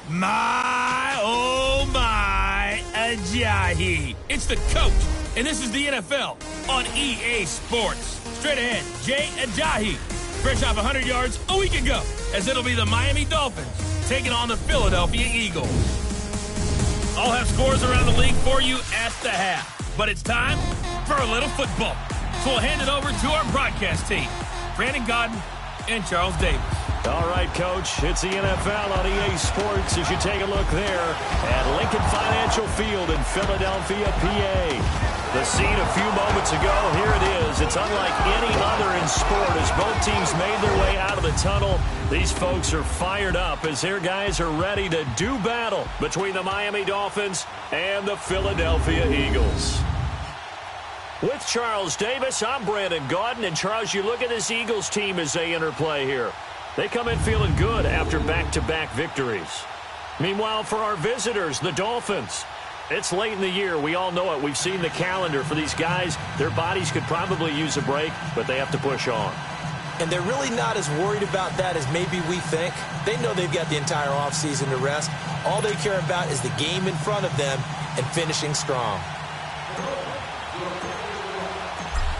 My, oh my, Ajayi. It's the coach, and this is the NFL on EA Sports. Straight ahead, Jay Ajayi, fresh off 100 yards a week ago, as it'll be the Miami Dolphins taking on the Philadelphia Eagles. I'll have scores around the league for you at the half, but it's time for a little football. So we'll hand it over to our broadcast team, Brandon Gaudin and Charles Davis. All right, Coach, it's the NFL on EA Sports as you take a look there at Lincoln Financial Field in Philadelphia, PA. The scene a few moments ago, here it is. It's unlike any other in sport as both teams made their way out of the tunnel. These folks are fired up as their guys are ready to do battle between the Miami Dolphins and the Philadelphia Eagles. With Charles Davis, I'm Brandon Gaudin. And, Charles, you look at this Eagles team as they interplay here. They come in feeling good after back-to-back victories. Meanwhile, for our visitors, the Dolphins, it's late in the year. We all know it. We've seen the calendar for these guys. Their bodies could probably use a break, but they have to push on. And they're really not as worried about that as maybe we think. They know they've got the entire offseason to rest. All they care about is the game in front of them and finishing strong.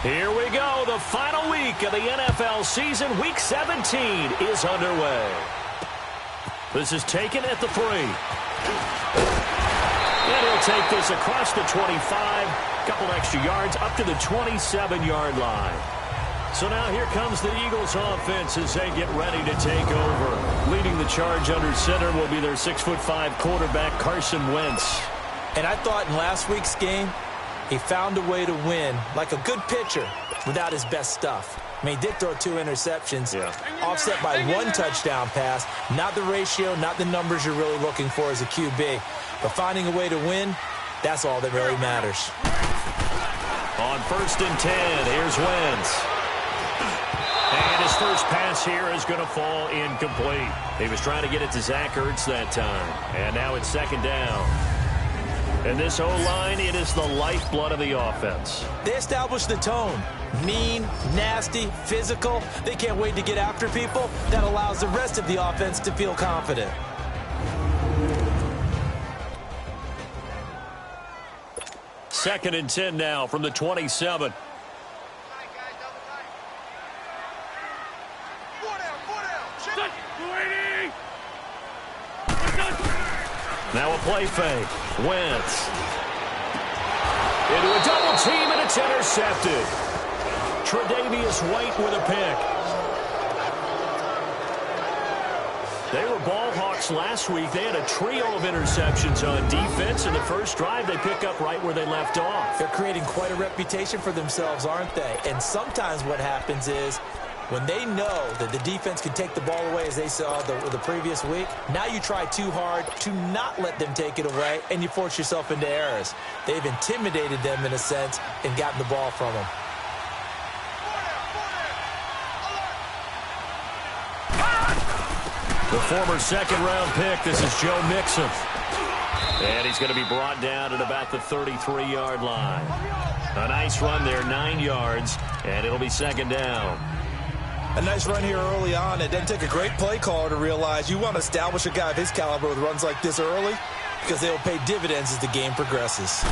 Here we go. The final week of the NFL season. Week 17 is underway. This is taken at the 3. And he'll take this across the 25. Couple extra yards up to the 27-yard line. So now here comes the Eagles offense as they get ready to take over. Leading the charge under center will be their 6'5" quarterback, Carson Wentz. And I thought in last week's game, he found a way to win, like a good pitcher, without his best stuff. I mean, he did throw 2 interceptions, offset by 1 touchdown pass. Not the ratio, not the numbers you're really looking for as a QB. But finding a way to win, that's all that really matters. On 1st and 10, here's Wentz. And his first pass here is going to fall incomplete. He was trying to get it to Zach Ertz that time. And now it's 2nd down. And this O-line, it is the lifeblood of the offense. They established the tone. Mean, nasty, physical. They can't wait to get after people. That allows the rest of the offense to feel confident. Second and 10 now from the 27. Now a play fake. Wentz. Into a double team, and it's intercepted. Tre'Davious White with a pick. They were ball hawks last week. They had a trio of interceptions on defense. In the first drive, they pick up right where they left off. They're creating quite a reputation for themselves, aren't they? And sometimes what happens is, when they know that the defense can take the ball away, as they saw the previous week, now you try too hard to not let them take it away, and you force yourself into errors. They've intimidated them in a sense and gotten the ball from them. The former second-round pick, this is Joe Mixon. And he's going to be brought down at about the 33-yard line. A nice run there, 9 yards, and it'll be 2nd down. A nice run here early on. It doesn't take a great play caller to realize you want to establish a guy of his caliber with runs like this early because they will pay dividends as the game progresses.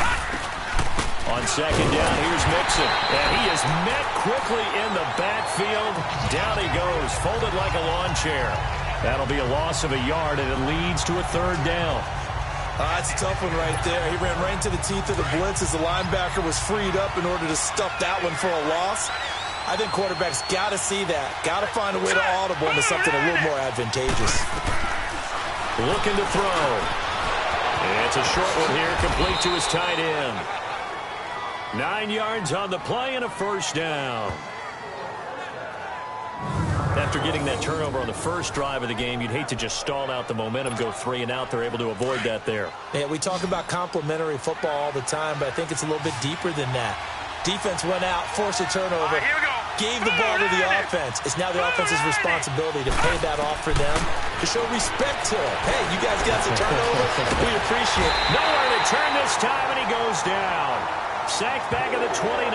On 2nd down, here's Mixon. And he is met quickly in the backfield. Down he goes, folded like a lawn chair. That'll be a loss of a yard, and it leads to a 3rd down. That's a tough one right there. He ran right into the teeth of the blitz as the linebacker was freed up in order to stuff that one for a loss. I think quarterbacks got to see that. Got to find a way to audible into something a little more advantageous. Looking to throw. And it's a short one here, complete to his tight end. 9 yards on the play and a 1st down. After getting that turnover on the first drive of the game, you'd hate to just stall out the momentum, go 3 and out. They're able to avoid that there. Yeah, we talk about complementary football all the time, but I think it's a little bit deeper than that. Defense went out, forced a turnover, gave the ball to the offense. It's now the offense's responsibility to pay that off for them, to show respect to it. Hey, you guys got the turnover. We appreciate it. Nowhere to turn this time, and he goes down. Sacked back at the 29.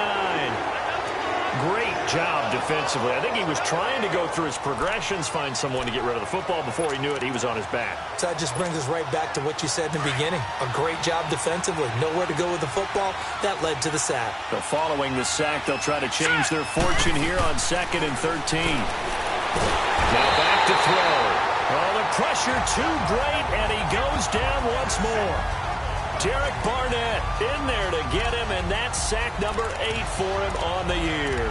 Great job defensively. I think he was trying to go through his progressions, find someone to get rid of the football. Before he knew it, he was on his back. So that just brings us right back to what you said in the beginning. A great job defensively. Nowhere to go with the football. That led to the sack. So following the sack, they'll try to change their fortune here on 2nd and 13. Now back to throw. Oh, the pressure too great, and he goes down once more. Derek Barnett in there to get him, and that's sack number 8 for him on the year.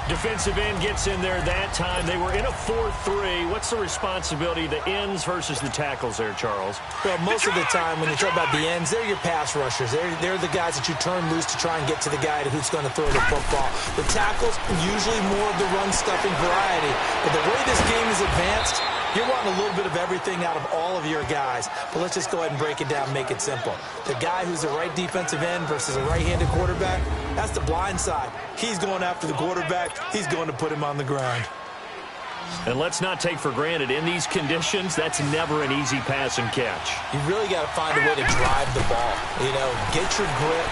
Defensive end gets in there that time. They were in a 4-3. What's the responsibility of the ends versus the tackles there, Charles? Well, most of the time when you talk about the ends, they're your pass rushers. They're the guys that you turn loose to try and get to the guy who's going to throw the football. The tackles, usually more of the run-stuffing variety. But the way this game is advanced, you're wanting a little bit of everything out of all of your guys. But let's just go ahead and break it down and make it simple. The guy who's a right defensive end versus a right-handed quarterback, that's the blind side. He's going after the quarterback. He's going to put him on the ground. And let's not take for granted, in these conditions, that's never an easy pass and catch. You really got to find a way to drive the ball. Get your grip.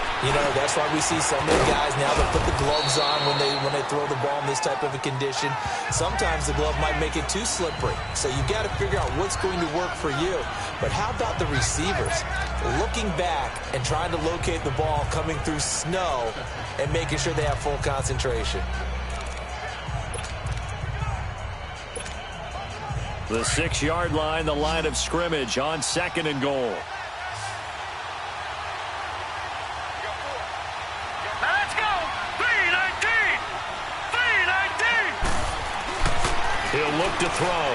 That's why we see so many guys now that put the gloves on when they throw the ball in this type of a condition. Sometimes the glove might make it too slippery. So you got to figure out what's going to work for you. But how about the receivers? Looking back and trying to locate the ball coming through snow and making sure they have full concentration. The 6-yard line, the line of scrimmage on 2nd and goal. Let's go! 319! 319! He'll look to throw.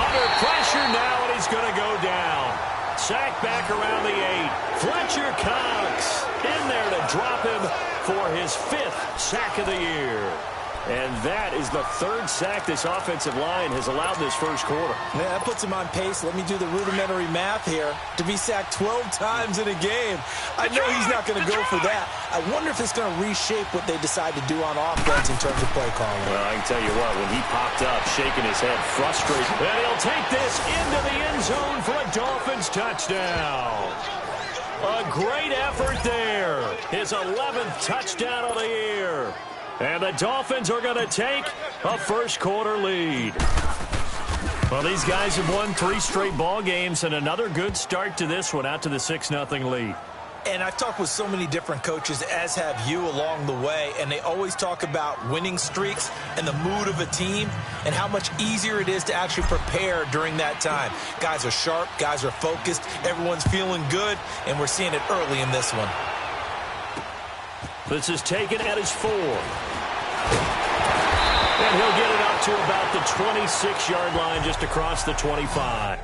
Under pressure now, and he's going to go down. Sack back around the 8. Fletcher Cox in there to drop him for his 5th sack of the year. And that is the 3rd sack this offensive line has allowed this first quarter. Yeah, that puts him on pace. Let me do the rudimentary math here. To be sacked 12 times in a game. I know he's not going to go for that. I wonder if it's going to reshape what they decide to do on offense in terms of play calling. Well, I can tell you what, when he popped up, shaking his head, frustrated, and he'll take this into the end zone for a Dolphins touchdown. A great effort there. His 11th touchdown of the year. And the Dolphins are going to take a first-quarter lead. Well, these guys have won 3 straight ball games, and another good start to this one, out to the 6-0 lead. And I've talked with so many different coaches, as have you, along the way, and they always talk about winning streaks and the mood of a team and how much easier it is to actually prepare during that time. Guys are sharp, guys are focused, everyone's feeling good, and we're seeing it early in this one. This is taken at his 4. And he'll get it up to about the 26-yard line, just across the 25.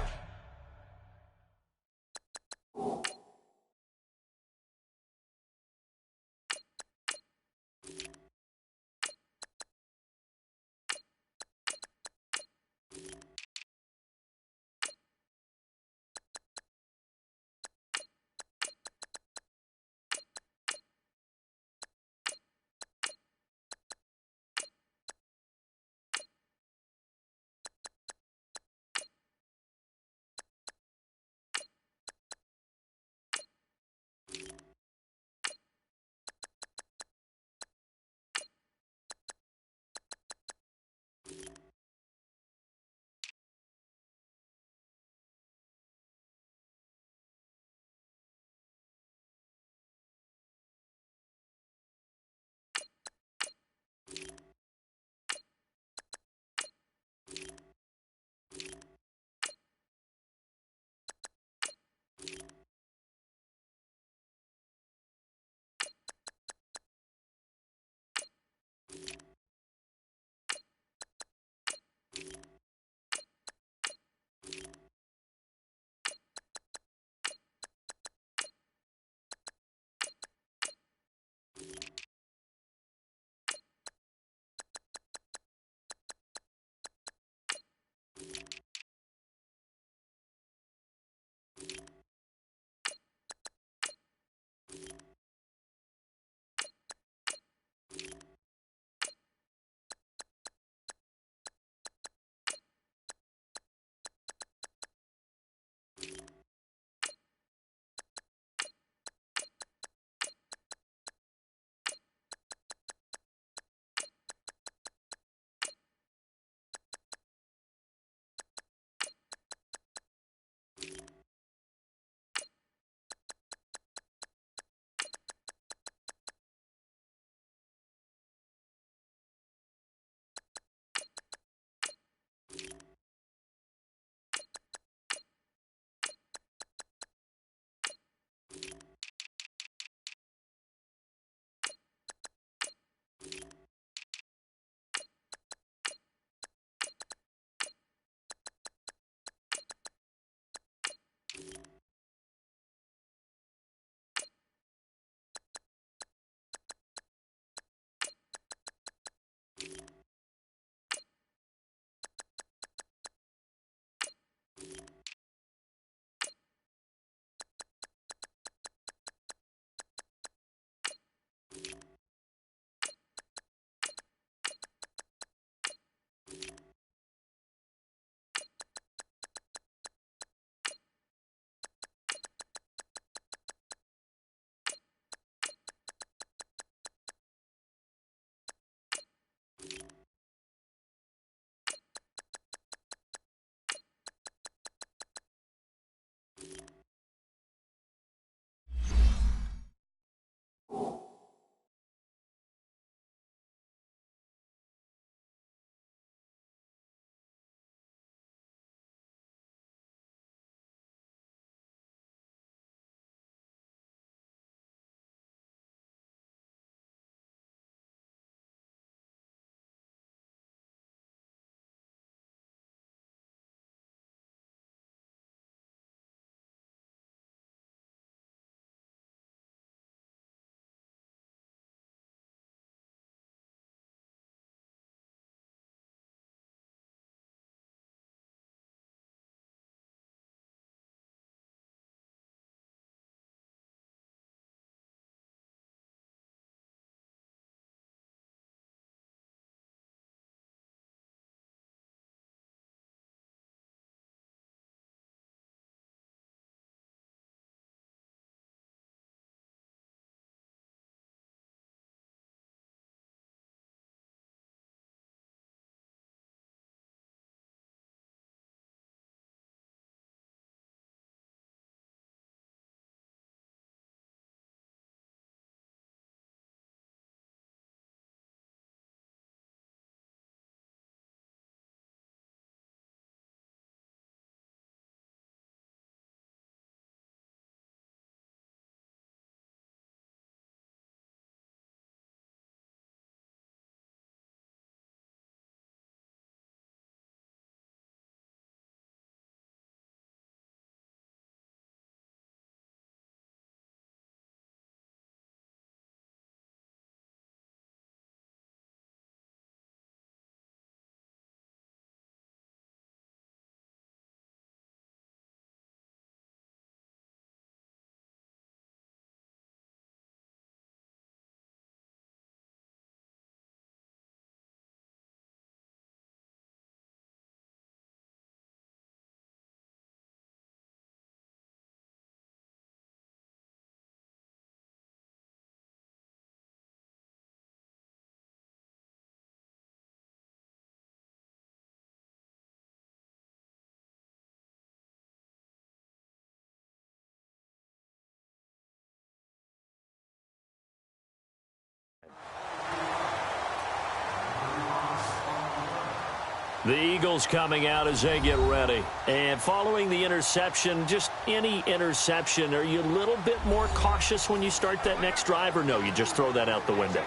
The Eagles coming out as they get ready. And following the interception, just any interception, are you a little bit more cautious when you start that next drive, or no, you just throw that out the window?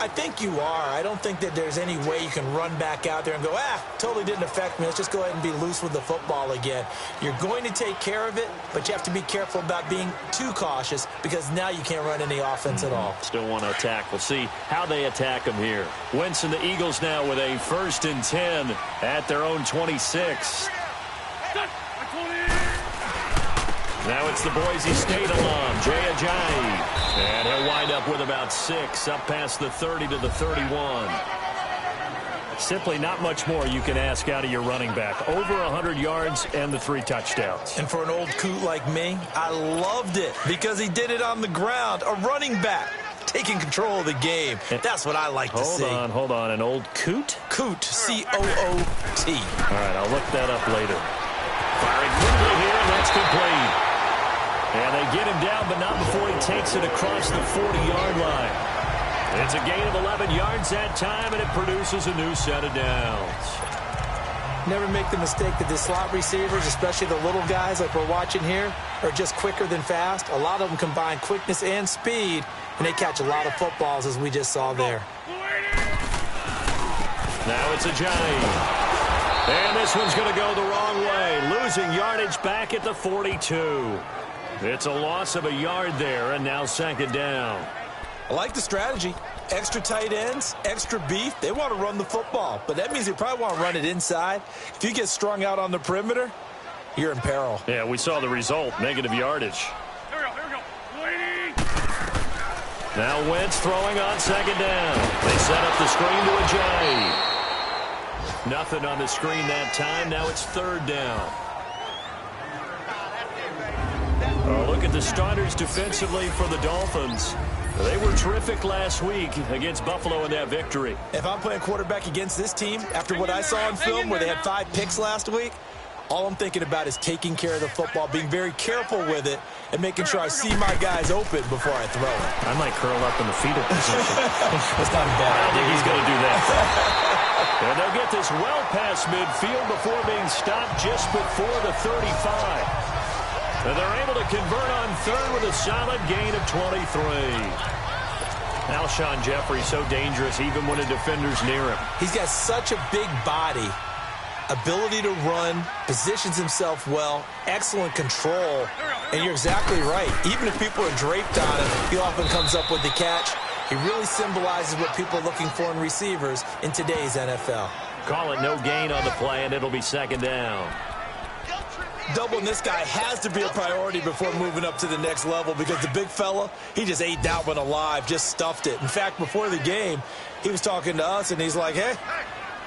I think you are. I don't think that there's any way you can run back out there and go, totally didn't affect me. Let's just go ahead and be loose with the football again. You're going to take care of it, but you have to be careful about being too cautious because now you can't run any offense at all. Still want to attack. We'll see how they attack them here. Wentz and the Eagles now with a 1st and 10 at their own 26. Now it's the Boise State alum, Jay Ajayi. And he'll wind up with about 6, up past the 30 to the 31. Simply not much more you can ask out of your running back. Over 100 yards and the 3 touchdowns. And for an old coot like me, I loved it because he did it on the ground. A running back taking control of the game. That's what I like to see. Hold on. An old coot? Coot, C-O-O-T. All right, I'll look that up later. Firing quickly here, and that's complete. And they get him down, but not before he takes it across the 40-yard line. It's a gain of 11 yards that time, and it produces a new set of downs. Never make the mistake that the slot receivers, especially the little guys like we're watching here, are just quicker than fast. A lot of them combine quickness and speed, and they catch a lot of footballs, as we just saw there. Now it's Ajayi. And this one's going to go the wrong way, losing yardage back at the 42. It's a loss of a yard there, and now 2nd down. I like the strategy. Extra tight ends, extra beef. They want to run the football, but that means they probably want to run it inside. If you get strung out on the perimeter, you're in peril. Yeah, we saw the result, negative yardage. Here we go. Now Wentz throwing on 2nd down. They set up the screen to Ajayi. Nothing on the screen that time. Now it's 3rd down. Look at the starters defensively for the Dolphins. They were terrific last week against Buffalo in that victory. If I'm playing quarterback against this team, after what I saw in film where they had 5 picks last week, all I'm thinking about is taking care of the football, being very careful with it, and making sure I see my guys open before I throw it. I might curl up in the fetal position. That's not bad. I don't think he's going to do that. And they'll get this well past midfield before being stopped just before the 35. And they're able to convert on 3rd with a solid gain of 23. Alshon Jeffrey so dangerous even when a defender's near him. He's got such a big body, ability to run, positions himself well, excellent control. And you're exactly right. Even if people are draped on him, he often comes up with the catch. He really symbolizes what people are looking for in receivers in today's NFL. Call it no gain on the play, and it'll be 2nd down. Doubling this guy has to be a priority before moving up to the next level because the big fella, he just ate that one alive, just stuffed it. In fact, before the game, he was talking to us, and he's like, hey,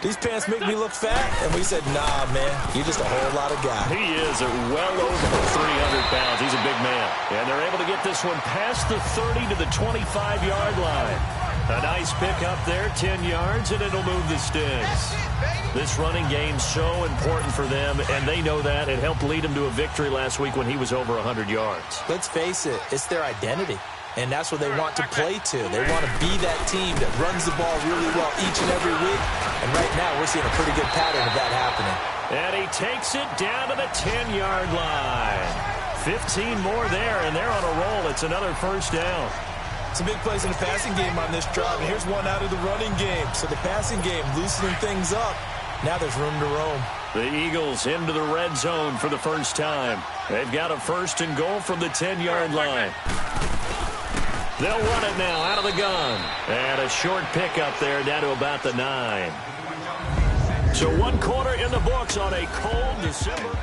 these pants make me look fat? And we said, nah, man, you're just a whole lot of guy. He is at well over 300 pounds. He's a big man. And they're able to get this one past the 30 to the 25-yard line. A nice pick up there, 10 yards, and it'll move the sticks. This running game's so important for them, and they know that. It helped lead them to a victory last week when he was over 100 yards. Let's face it, it's their identity, and that's what they want to play to. They want to be that team that runs the ball really well each and every week, and right now we're seeing a pretty good pattern of that happening. And he takes it down to the 10-yard line. 15 more there, and they're on a roll. It's another 1st down. Some big plays in the passing game on this drive, and here's one out of the running game. So the passing game loosening things up. Now there's room to roam. The Eagles into the red zone for the first time. They've got a 1st and goal from the 10-yard line. They'll run it now out of the gun. And a short pickup there down to about the 9. So 1 quarter in the books on a cold December.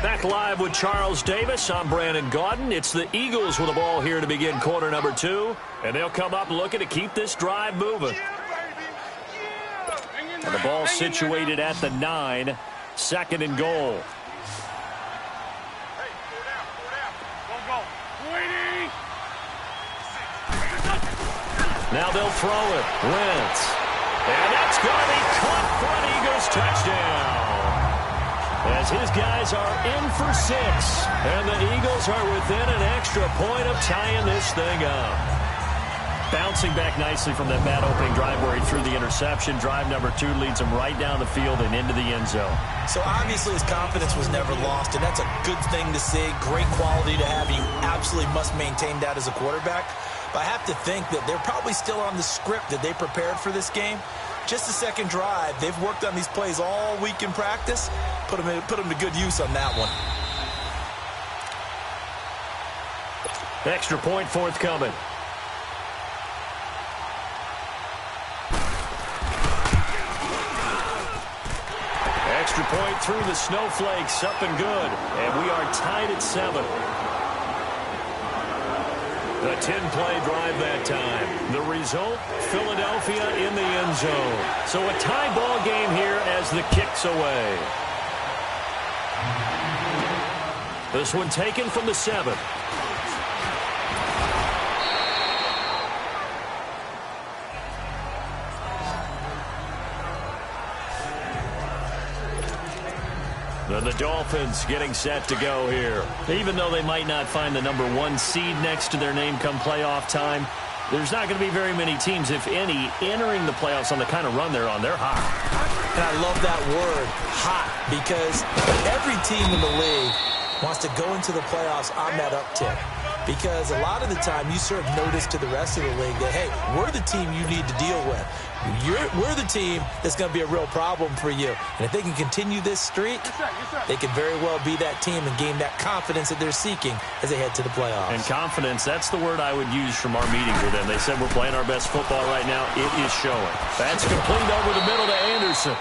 Back live with Charles Davis. I'm Brandon Gaudin. It's the Eagles with the ball here to begin quarter number 2. And they'll come up looking to keep this drive moving. And the ball situated at the 9. 2nd and goal. Now they'll throw it. Wentz. And that's going to be caught for an Eagles touchdown. As his guys are in for 6. And the Eagles are within an extra point of tying this thing up. Bouncing back nicely from that bad opening drive where he threw the interception. Drive number 2 leads him right down the field and into the end zone. So obviously his confidence was never lost, and that's a good thing to see. Great quality to have. You absolutely must maintain that as a quarterback. But I have to think that they're probably still on the script that they prepared for this game. Just the second drive. They've worked on these plays all week in practice. Put them to good use on that one. Extra point forthcoming. Extra point through the snowflakes, up and good. And we are tied at 7. A 10-play drive that time. The result, Philadelphia in the end zone. So a tie ball game here as the kick's away. This one taken from the 7. And the Dolphins getting set to go here. Even though they might not find the number 1 seed next to their name come playoff time, there's not going to be very many teams, if any, entering the playoffs on the kind of run they're on. They're hot. And I love that word, hot, because every team in the league wants to go into the playoffs on that uptick. Because a lot of the time you serve notice to the rest of the league that, hey, we're the team you need to deal with. We're the team that's going to be a real problem for you. And if they can continue this streak, they could very well be that team and gain that confidence that they're seeking as they head to the playoffs. And confidence, that's the word I would use from our meetings with them. They said we're playing our best football right now. It is showing. That's complete over the middle to Anderson.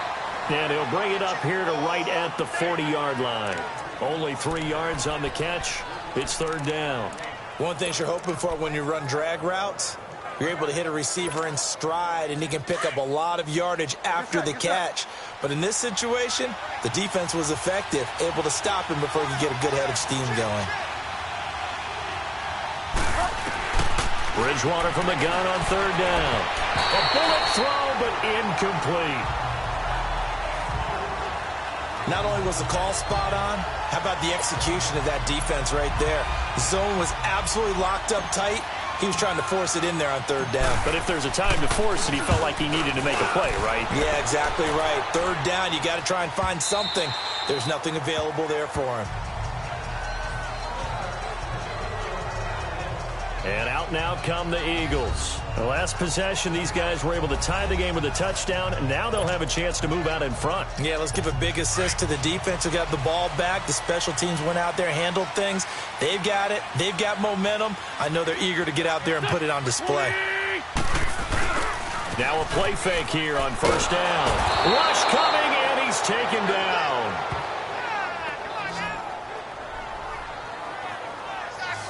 And he'll bring it up here to right at the 40-yard line. Only 3 yards on the catch. It's 3rd down. One thing you're hoping for when you run drag routes, you're able to hit a receiver in stride, and he can pick up a lot of yardage after the catch. But in this situation, the defense was effective, able to stop him before he could get a good head of steam going. Bridgewater from the gun on 3rd down. A bullet throw, but incomplete. Not only was the call spot on, how about the execution of that defense right there? The zone was absolutely locked up tight. He was trying to force it in there on 3rd down. But if there's a time to force it, he felt like he needed to make a play, right? Yeah, exactly right. 3rd down, you got to try and find something. There's nothing available there for him. And out now come the Eagles. The last possession, these guys were able to tie the game with a touchdown, and now they'll have a chance to move out in front. Yeah, let's give a big assist to the defense who got the ball back. The special teams went out there, handled things. They've got it. They've got momentum. I know they're eager to get out there and put it on display. Now a play fake here on 1st down. Rush coming, and he's taken down.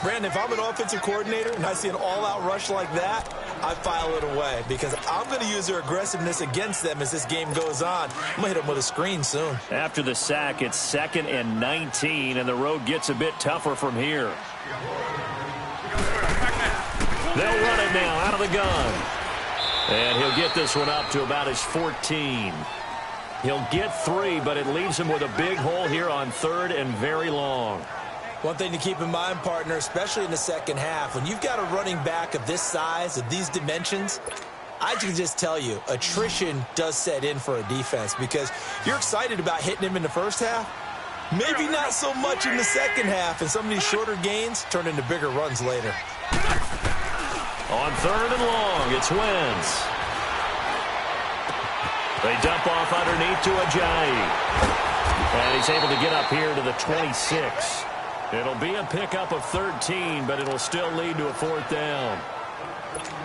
Brandon, if I'm an offensive coordinator and I see an all-out rush like that, I file it away because I'm going to use their aggressiveness against them as this game goes on. I'm going to hit them with a screen soon. After the sack, it's 2nd and 19, and the road gets a bit tougher from here. They'll run it now out of the gun. And he'll get this one up to about his 14. He'll get 3, but it leaves him with a big hole here on 3rd and very long. One thing to keep in mind, partner, especially in the second half, when you've got a running back of this size, of these dimensions, I can just tell you, attrition does set in for a defense because you're excited about hitting him in the first half. Maybe not so much in the second half, and some of these shorter gains turn into bigger runs later. On 3rd and long, it's Wentz. They dump off underneath to Ajayi. And he's able to get up here to the 26. It'll be a pickup of 13, but it'll still lead to a 4th down.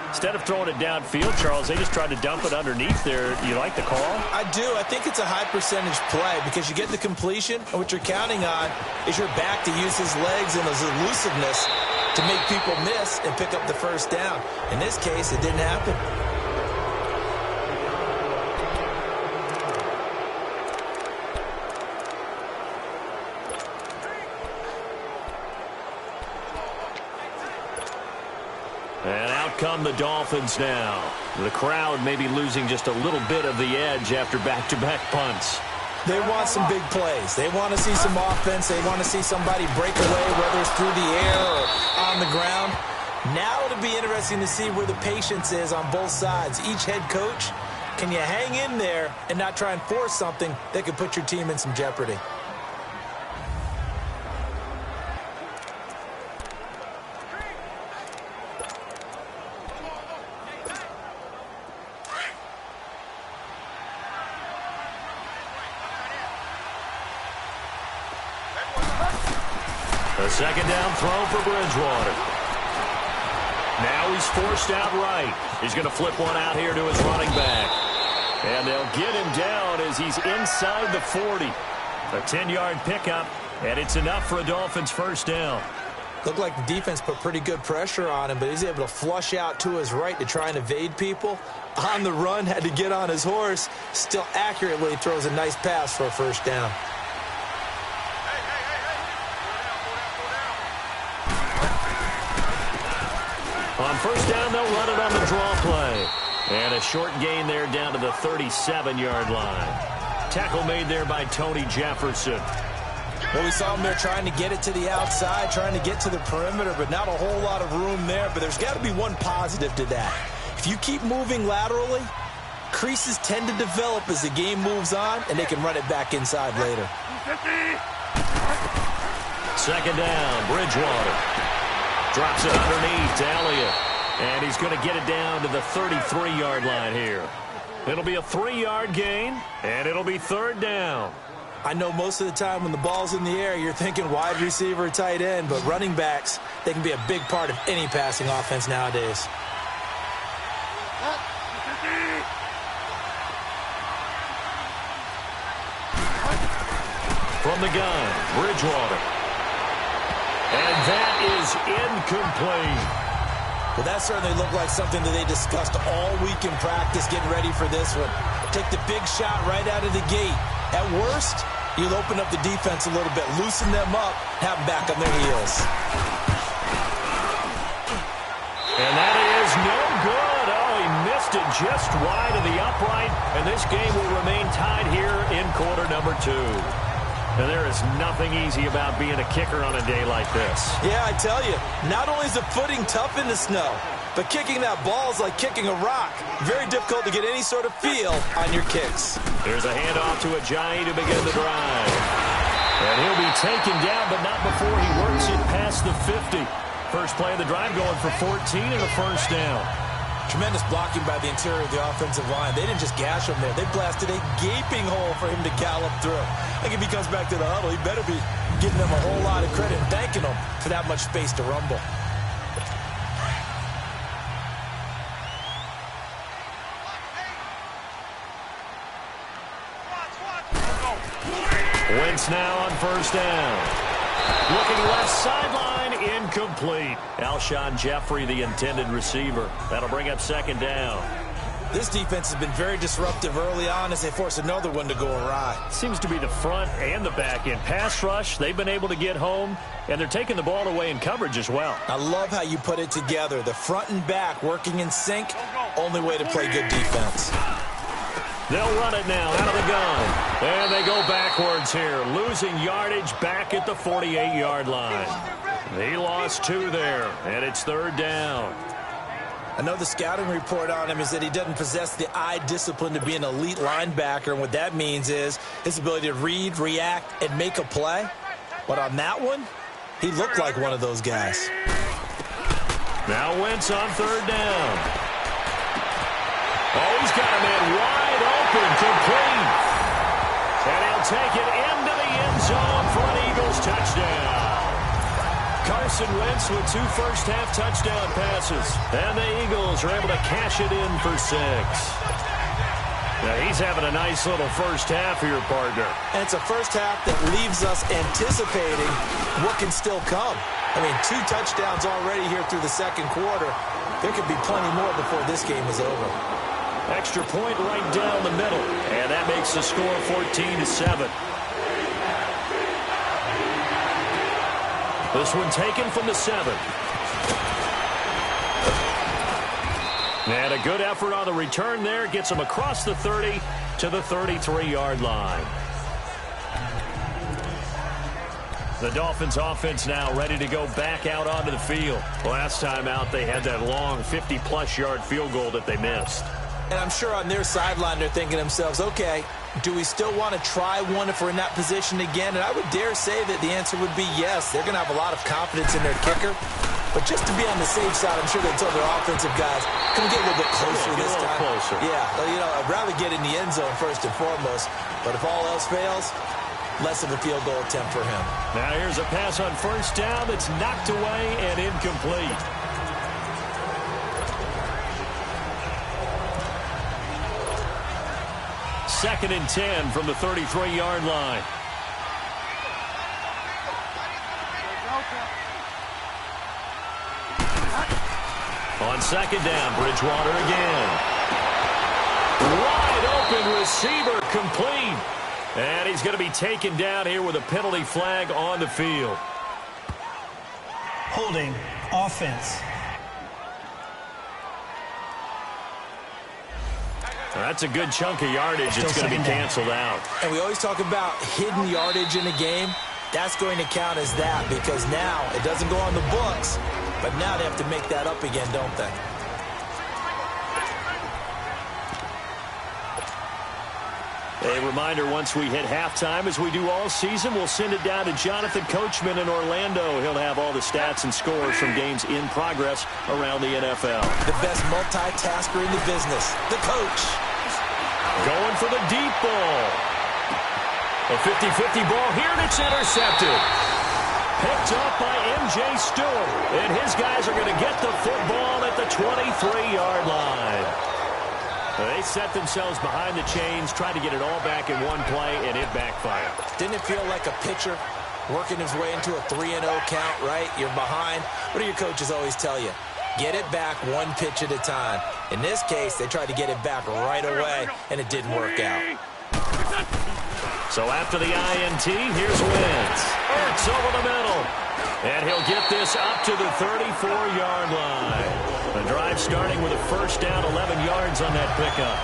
Instead of throwing it downfield, Charles, they just tried to dump it underneath there. You like the call? I do. I think it's a high percentage play because you get the completion, and what you're counting on is your back to use his legs and his elusiveness to make people miss and pick up the 1st down. In this case, it didn't happen. And out come the Dolphins now. The crowd may be losing just a little bit of the edge after back-to-back punts. They want some big plays. They want to see some offense. They want to see somebody break away, whether it's through the air or on the ground. Now it'll be interesting to see where the patience is on both sides. Each head coach, can you hang in there and not try and force something that could put your team in some jeopardy? A second down throw for Bridgewater. Now he's forced out right. He's going to flip one out here to his running back. And they'll get him down as he's inside the 40. A 10-yard pickup, and it's enough for a Dolphins first down. Looked like the defense put pretty good pressure on him, but he's able to flush out to his right to try and evade people. On the run, had to get on his horse. Still accurately throws a nice pass for a first down. On first down, they'll run it on the draw play. And a short gain there down to the 37-yard line. Tackle made there by Tony Jefferson. Well, we saw him there trying to get it to the outside, trying to get to the perimeter, but not a whole lot of room there. But there's got to be one positive to that. If you keep moving laterally, creases tend to develop as the game moves on, and they can run it back inside later. Second down, Bridgewater. Drops it underneath to Elliott. And he's going to get it down to the 33-yard line here. It'll be a 3-yard gain, and it'll be third down. I know most of the time when the ball's in the air, you're thinking wide receiver, tight end, but running backs, they can be a big part of any passing offense nowadays. From the gun, Bridgewater. And that is incomplete. Well, that certainly looked like something that they discussed all week in practice, getting ready for this one. Take the big shot right out of the gate. At worst, you'll open up the defense a little bit, loosen them up, have them back on their heels. And that is no good. Oh, he missed it just wide of the upright, and this game will remain tied here in quarter number 2. And there is nothing easy about being a kicker on a day like this. Yeah, I tell you, not only is the footing tough in the snow, but kicking that ball is like kicking a rock. Very difficult to get any sort of feel on your kicks. There's a handoff to Ajayi to begin the drive. And he'll be taken down, but not before he works it past the 50. First play of the drive going for 14 and a first down. Tremendous blocking by the interior of the offensive line. They didn't just gash him there. They blasted a gaping hole for him to gallop through. I think if he comes back to the huddle, he better be giving them a whole lot of credit and thanking them for that much space to rumble. Wentz now on first down. Looking left sideline, incomplete. Alshon Jeffrey, the intended receiver. That'll bring up second down. This defense has been very disruptive early on as they force another one to go awry. Seems to be the front and the back end. Pass rush, they've been able to get home, and they're taking the ball away in coverage as well. I love how you put it together. The front and back working in sync, only way to play good defense. They'll run it now out of the gun. And they go backwards here, losing yardage back at the 48-yard line. He lost 2 there, and it's third down. I know the scouting report on him is that he doesn't possess the eye discipline to be an elite linebacker, and what that means is his ability to read, react, and make a play. But on that one, he looked like one of those guys. Now Wentz on third down. Oh, he's got a man wide open, complete. And he'll take it into the end zone for an Eagles touchdown. Carson Wentz with 2 first-half touchdown passes. And the Eagles are able to cash it in for 6. Now, he's having a nice little first half here, partner. And it's a first half that leaves us anticipating what can still come. I mean, 2 touchdowns already here through the second quarter. There could be plenty more before this game is over. Extra point right down the middle. And that makes the score 14-7. This one taken from the 7. And a good effort on the return there. Gets him across the 30 to the 33-yard line. The Dolphins offense now ready to go back out onto the field. Last time out, they had that long 50-plus yard field goal that they missed. And I'm sure on their sideline they're thinking to themselves, okay, do we still want to try one if we're in that position again? And I would dare say that the answer would be yes. They're going to have a lot of confidence in their kicker. But just to be on the safe side, I'm sure they told their offensive guys, can we get a little bit closer this time? Closer. Yeah, I'd rather get in the end zone first and foremost. But if all else fails, less of a field goal attempt for him. Now here's a pass on first down that's knocked away and incomplete. Second and 10 from the 33-yard line. On second down, Bridgewater again. Wide open receiver, complete. And he's going to be taken down here with a penalty flag on the field. Holding offense. That's a good chunk of yardage. It's going to be canceled out. And we always talk about hidden yardage in a game. That's going to count as that because now it doesn't go on the books, but now they have to make that up again, don't they? A reminder, once we hit halftime, as we do all season, we'll send it down to Jonathan Coachman in Orlando. He'll have all the stats and scores from games in progress around the NFL. The best multitasker in the business, the coach. Going for the deep ball. A 50-50 ball here, and it's intercepted. Picked up by M.J. Stewart, and his guys are going to get the football at the 23-yard line. They set themselves behind the chains, tried to get it all back in one play, and it backfired. Didn't it feel like a pitcher working his way into a 3-0 count, right? You're behind. What do your coaches always tell you? Get it back one pitch at a time. In this case, they tried to get it back right away, and it didn't work out. So after the INT, here's Wentz. Ertz over the middle. And he'll get this up to the 34-yard line. The drive starting with a first down, 11 yards on that pickup.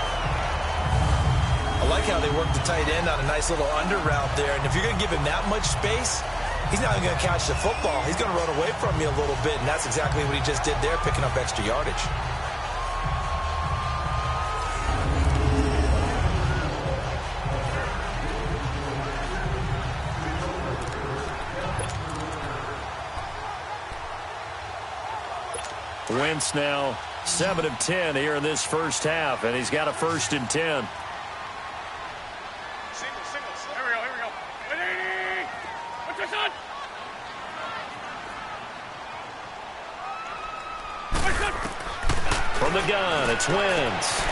I like how they worked the tight end on a nice little under route there. And if you're going to give him that much space, he's not even going to catch the football. He's going to run away from you a little bit, and that's exactly what he just did there, picking up extra yardage. Wentz now 7 of 10 here in this first half, and he's got a 1st and 10. Singles. Here we go. 180. What's this on? From the gun, it's Wentz.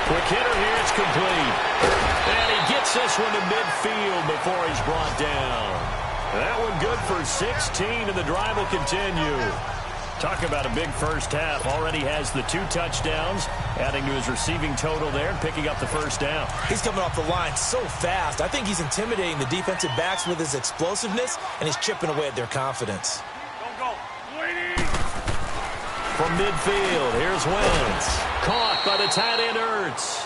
Quick hitter here, it's complete. And he gets this one to midfield before he's brought down. That one good for 16, and the drive will continue. Talk about a big first half. Already has the 2 touchdowns, adding to his receiving total there and picking up the first down. He's coming off the line so fast. I think he's intimidating the defensive backs with his explosiveness, and he's chipping away at their confidence. Go. Waiting. From midfield, here's Wentz. Caught by the tight end Ertz.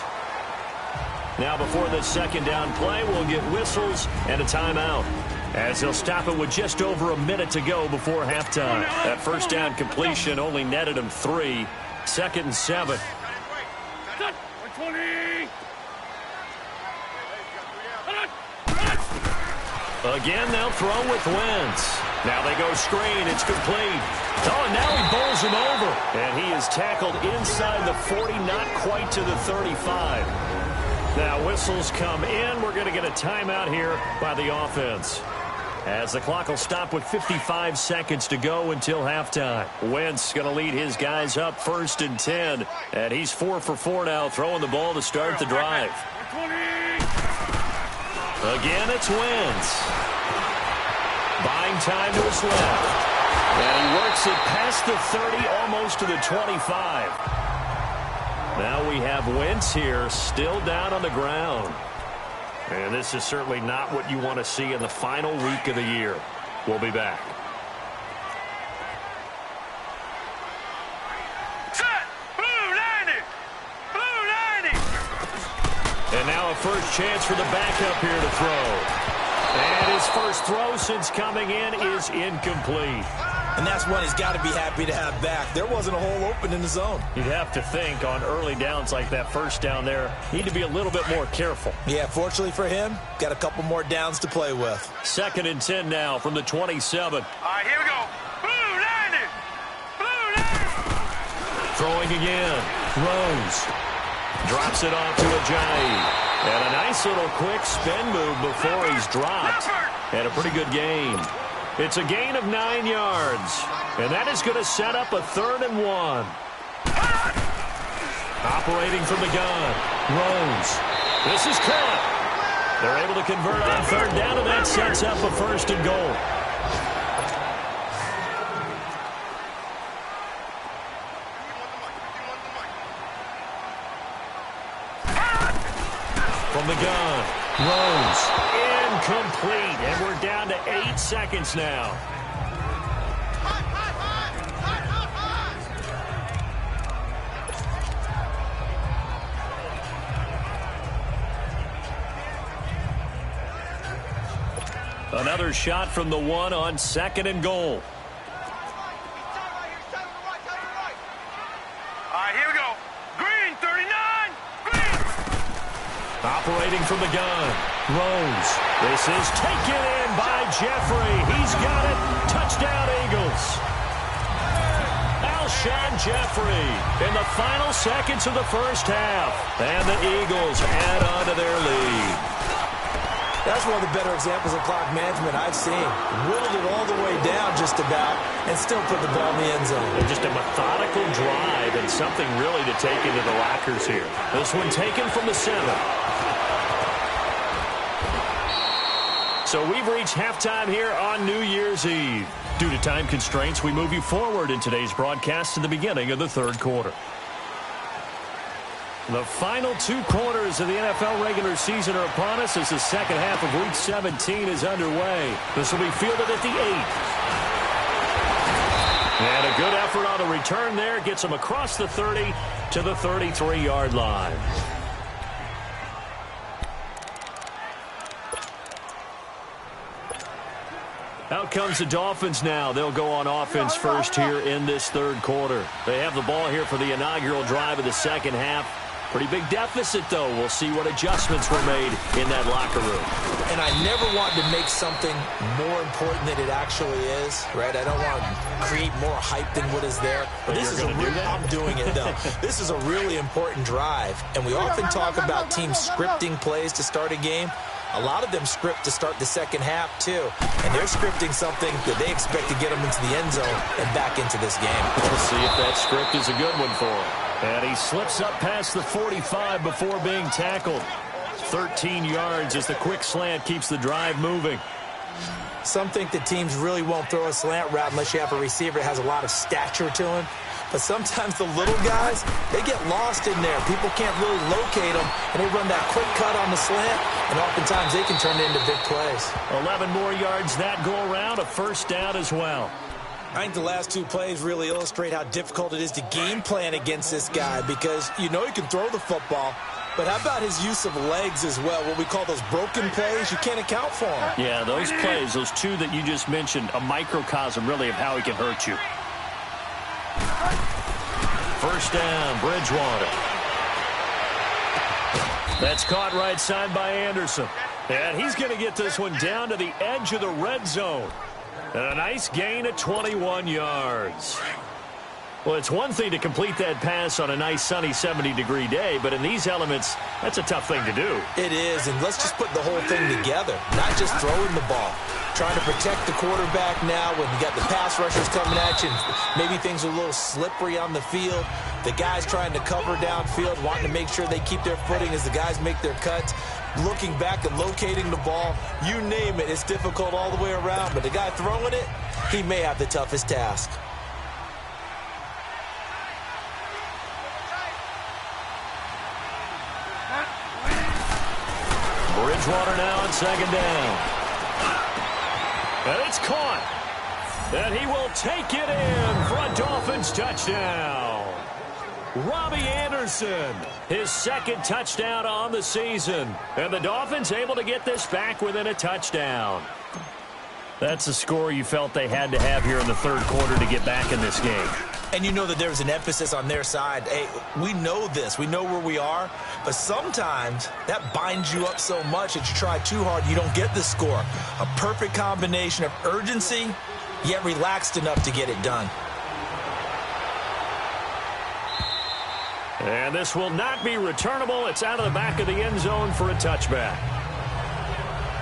Now before the second down play, we'll get whistles and a timeout, as they'll stop it with just over a minute to go before halftime. That first down completion only netted him 3. 2nd and 7. 120. Again, they'll throw with Wentz. Now they go screen. It's complete. Oh, and now he bowls him over. And he is tackled inside the 40, not quite to the 35. Now whistles come in. We're going to get a timeout here by the offense, as the clock will stop with 55 seconds to go until halftime. Wentz going to lead his guys up 1st and 10. And he's 4 for 4 now, throwing the ball to start the drive. 120. Again, it's Wentz. Buying time to his left. And he works it past the 30, almost to the 25. Now we have Wentz here, still down on the ground. And this is certainly not what you want to see in the final week of the year. We'll be back. Set. Blue 90. And now a first chance for the backup here to throw. And his first throw since coming in is incomplete. And that's one he's got to be happy to have back. There wasn't a hole open in the zone. You'd have to think on early downs like that first down there, need to be a little bit more careful. Yeah, fortunately for him, got a couple more downs to play with. 2nd and 10 now from the 27. All right, here we go. Blue 90. Blue 90. Throwing again. Rose. Drops it off to Ajayi. And a nice little quick spin move before he's dropped. And a pretty good gain. It's a gain of 9 yards. And that is going to set up a 3rd and 1. Operating from the gun. Rose. This is caught. They're able to convert on 3rd down, and that sets up a 1st and goal. From the gun, Rose, incomplete, and we're down to 8 seconds now. Another shot from the 1 on 2nd and goal. All right, here we go. Green 39. Green. Operating from the gun, Rose. This is taken in by Jeffrey. He's got it. Touchdown, Eagles. Alshon Jeffrey in the final seconds of the first half. And the Eagles add on to their lead. That's one of the better examples of clock management I've seen. Whittled it all the way down just about and still put the ball in the end zone. And just a methodical drive and something really to take into the lockers here. This one taken from the 7. So we've reached halftime here on New Year's Eve. Due to time constraints, we move you forward in today's broadcast to the beginning of the 3rd quarter. The final 2 quarters of the NFL regular season are upon us as the second half of Week 17 is underway. This will be fielded at the 8. And a good effort on the return there gets them across the 30 to the 33-yard line. Out comes the Dolphins now. They'll go on offense first here in this 3rd quarter. They have the ball here for the inaugural drive of the second half. Pretty big deficit, though. We'll see what adjustments were made in that locker room. And I never want to make something more important than it actually is, right? I don't want to create more hype than what is there. But this is I'm doing it, though. This is a really important drive. And we often talk about teams scripting plays to start a game. A lot of them script to start the second half, too. And they're scripting something that they expect to get them into the end zone and back into this game. We'll see if that script is a good one for him. And he slips up past the 45 before being tackled. 13 yards as the quick slant keeps the drive moving. Some think that teams really won't throw a slant route unless you have a receiver that has a lot of stature to him. But sometimes the little guys, they get lost in there. People can't really locate them, and they run that quick cut on the slant, and oftentimes they can turn it into big plays. 11 more yards that go around, a 1st down as well. I think the last 2 plays really illustrate how difficult it is to game plan against this guy because you know he can throw the football, but how about his use of legs as well, what we call those broken plays? You can't account for them. Yeah, those plays, those 2 that you just mentioned, a microcosm really of how he can hurt you. 1st down, Bridgewater. That's caught right side by Anderson. And he's going to get this one down to the edge of the red zone. A nice gain of 21 yards. Well, it's one thing to complete that pass on a nice sunny 70-degree day, but in these elements, that's a tough thing to do. It is, and let's just put the whole thing together, not just throwing the ball. Trying to protect the quarterback now when you got the pass rushers coming at you. Maybe things are a little slippery on the field. The guys trying to cover downfield, wanting to make sure they keep their footing as the guys make their cuts. Looking back and locating the ball, you name it, it's difficult all the way around. But the guy throwing it, he may have the toughest task. Bridgewater now on 2nd down. And it's caught. And he will take it in for a Dolphins touchdown. Robbie Anderson, his second touchdown on the season. And the Dolphins able to get this back within a touchdown. That's a score you felt they had to have here in the third quarter to get back in this game. And you know that there was an emphasis on their side. Hey, we know this. We know where we are. But sometimes that binds you up so much that you try too hard, you don't get the score. A perfect combination of urgency, yet relaxed enough to get it done. And this will not be returnable. It's out of the back of the end zone for a touchback.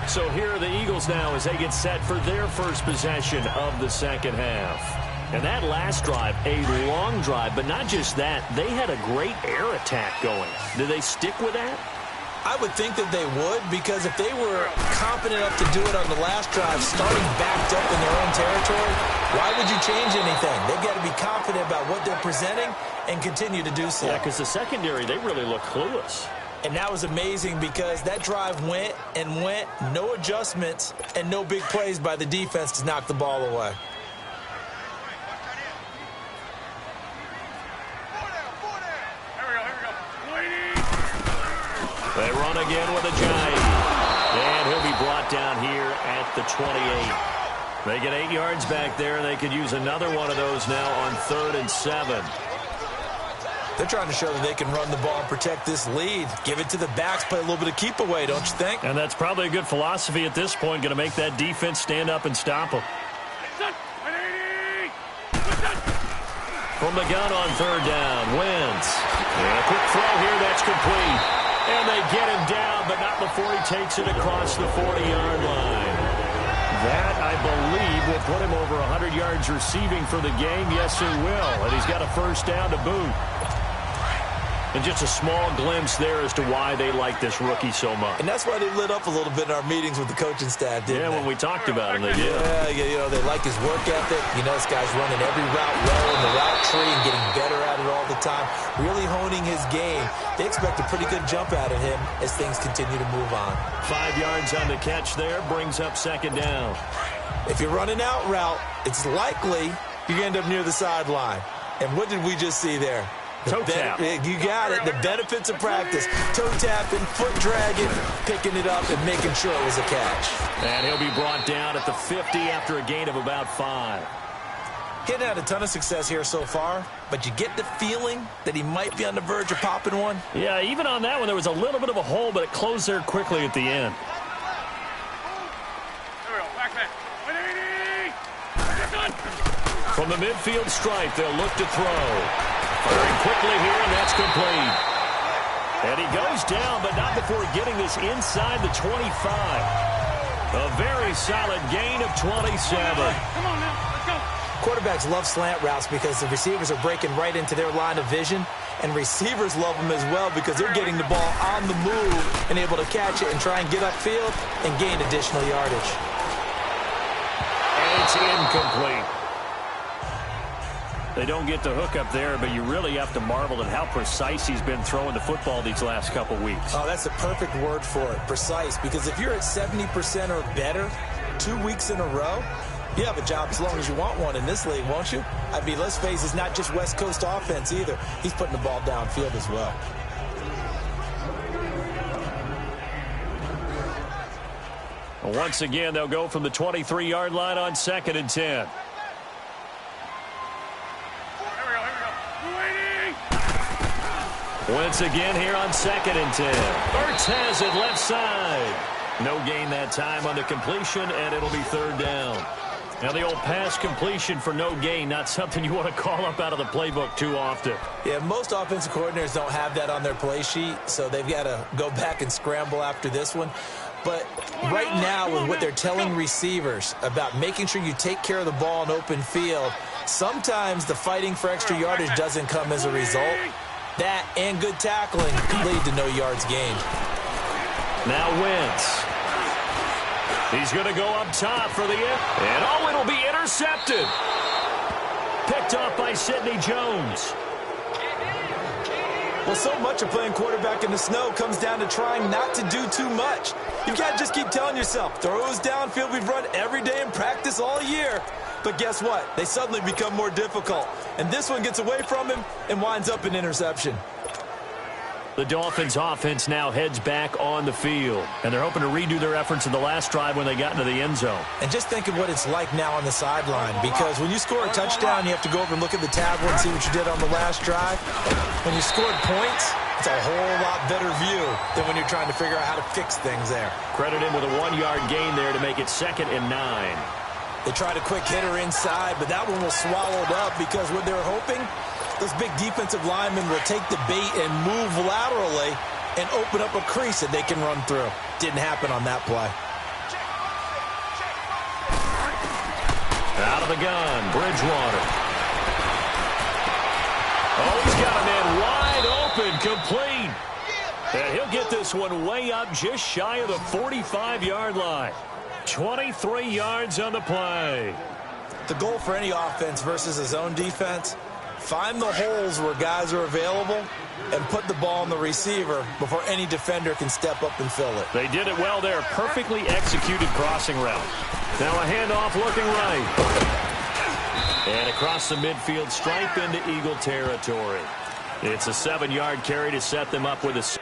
So here are the Eagles now as they get set for their first possession of the second half. And that last drive, a long drive, but not just that. They had a great air attack going. Do they stick with that? I would think that they would, because if they were confident enough to do it on the last drive, starting backed up in their own territory, why would you change anything? They've got to be confident about what they're presenting and continue to do so. Yeah, because the secondary, they really look clueless. And that was amazing because that drive went and went, no adjustments, and no big plays by the defense to knock the ball away. They run again with Ajayi. And he'll be brought down here at the 28. They get 8 yards back there, and they could use another one of those now on 3rd and 7. They're trying to show that they can run the ball and protect this lead. Give it to the backs, play a little bit of keep away, don't you think? And that's probably a good philosophy at this point, going to make that defense stand up and stop them. From the gun on 3rd down, Wentz. And a quick throw here, that's complete. And they get him down, but not before he takes it across the 40-yard line. That, I believe, will put him over 100 yards receiving for the game. Yes, it will. And he's got a first down to boot. And just a small glimpse there as to why they like this rookie so much. And that's why they lit up a little bit in our meetings with the coaching staff, didn't they? Yeah, when we talked about him, they did. Yeah, you know, they like his work ethic. You know, this guy's running every route well in the route tree and getting better at it all the time, really honing his game. They expect a pretty good jump out of him as things continue to move on. 5 yards on the catch there, brings up 2nd down. If you're running out route, it's likely you're going to end up near the sideline. And what did we just see there? Toe tap. You got it. The benefits of practice. Toe tapping, foot dragging, picking it up, and making sure it was a catch. And he'll be brought down at the 50 after a gain of about 5. He hadn't had a ton of success here so far, but you get the feeling that he might be on the verge of popping one. Yeah, even on that one, there was a little bit of a hole, but it closed there quickly at the end. From the midfield stripe, they'll look to throw. Firing quickly here, and that's complete. And he goes down, but not before getting this inside the 25. A very solid gain of 27. Come on now, let's go. Quarterbacks love slant routes because the receivers are breaking right into their line of vision, and receivers love them as well because they're getting the ball on the move and able to catch it and try and get upfield and gain additional yardage. And it's incomplete. They don't get the hook up there, but you really have to marvel at how precise he's been throwing the football these last couple weeks. Oh, that's a perfect word for it, precise, because if you're at 70% or better 2 weeks in a row, you have a job as long as you want one in this league, won't you? I mean, let's face it, it's not just West Coast offense either. He's putting the ball downfield as well. Once again, they'll go from the 23-yard line on 2nd and 10. Once again here on 2nd and 10. Ertz has it left side. No gain that time on the completion, and it'll be 3rd down. Now the old pass completion for no gain, not something you want to call up out of the playbook too often. Yeah, most offensive coordinators don't have that on their play sheet, so they've got to go back and scramble after this one. But right now, with what they're telling receivers about making sure you take care of the ball in open field, sometimes the fighting for extra yardage doesn't come as a result. That and good tackling could lead to no yards gained. Now Wentz. He's going to go up top for the and it'll be intercepted. Picked off by Sidney Jones. Well, so much of playing quarterback in the snow comes down to trying not to do too much. You've got to just keep telling yourself, throws downfield we've run every day in practice all year. But guess what? They suddenly become more difficult. And this one gets away from him and winds up an interception. The Dolphins offense now heads back on the field, and they're hoping to redo their efforts in the last drive when they got into the end zone. And just think of what it's like now on the sideline, because when you score a touchdown, you have to go over and look at the tablet and see what you did on the last drive. When you scored points, it's a whole lot better view than when you're trying to figure out how to fix things there. Credit him with a 1-yard gain there to make it 2nd and 9. They tried a quick hitter inside, but that one was swallowed up because what they were hoping, those big defensive linemen will take the bait and move laterally and open up a crease that they can run through. Didn't happen on that play. Out of the gun, Bridgewater. Oh, he's got a man wide open, complete. And he'll get this one way up just shy of the 45-yard line. 23 yards on the play. The goal for any offense versus a zone defense, find the holes where guys are available and put the ball on the receiver before any defender can step up and fill it. They did it well there. Perfectly executed crossing route. Now a handoff looking right. And across the midfield stripe into Eagle territory. It's a 7-yard carry to set them up with a...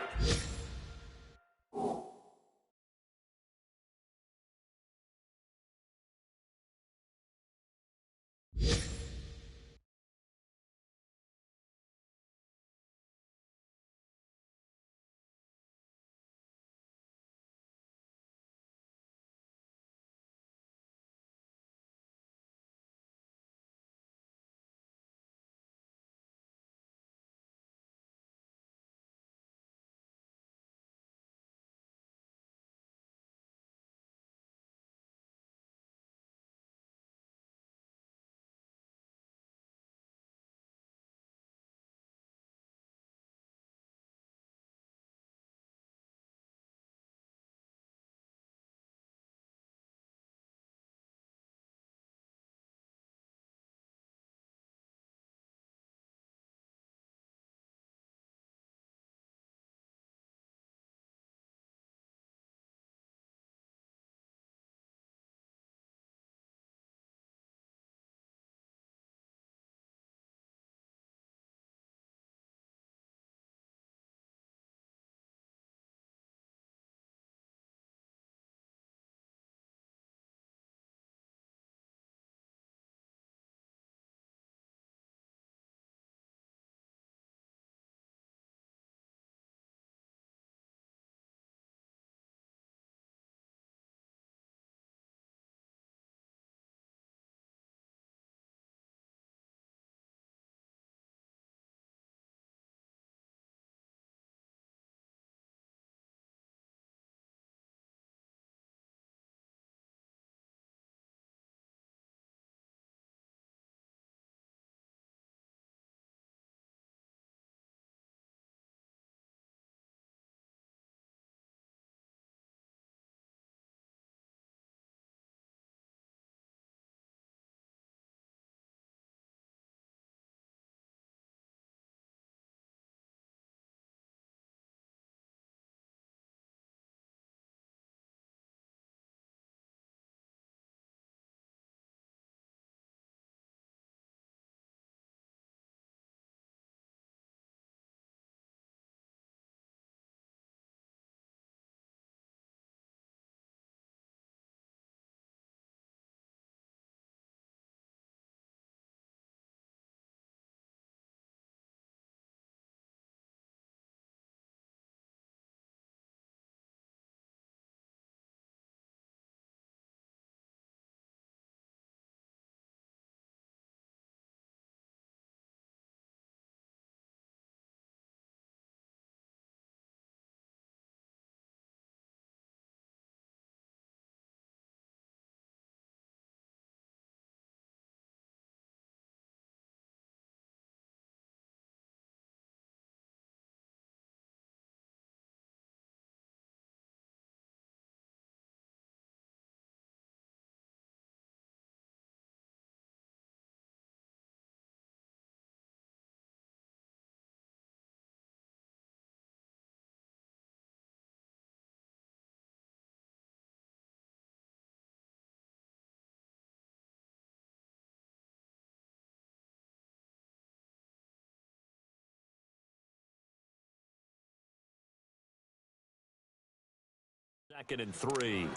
2nd and 3.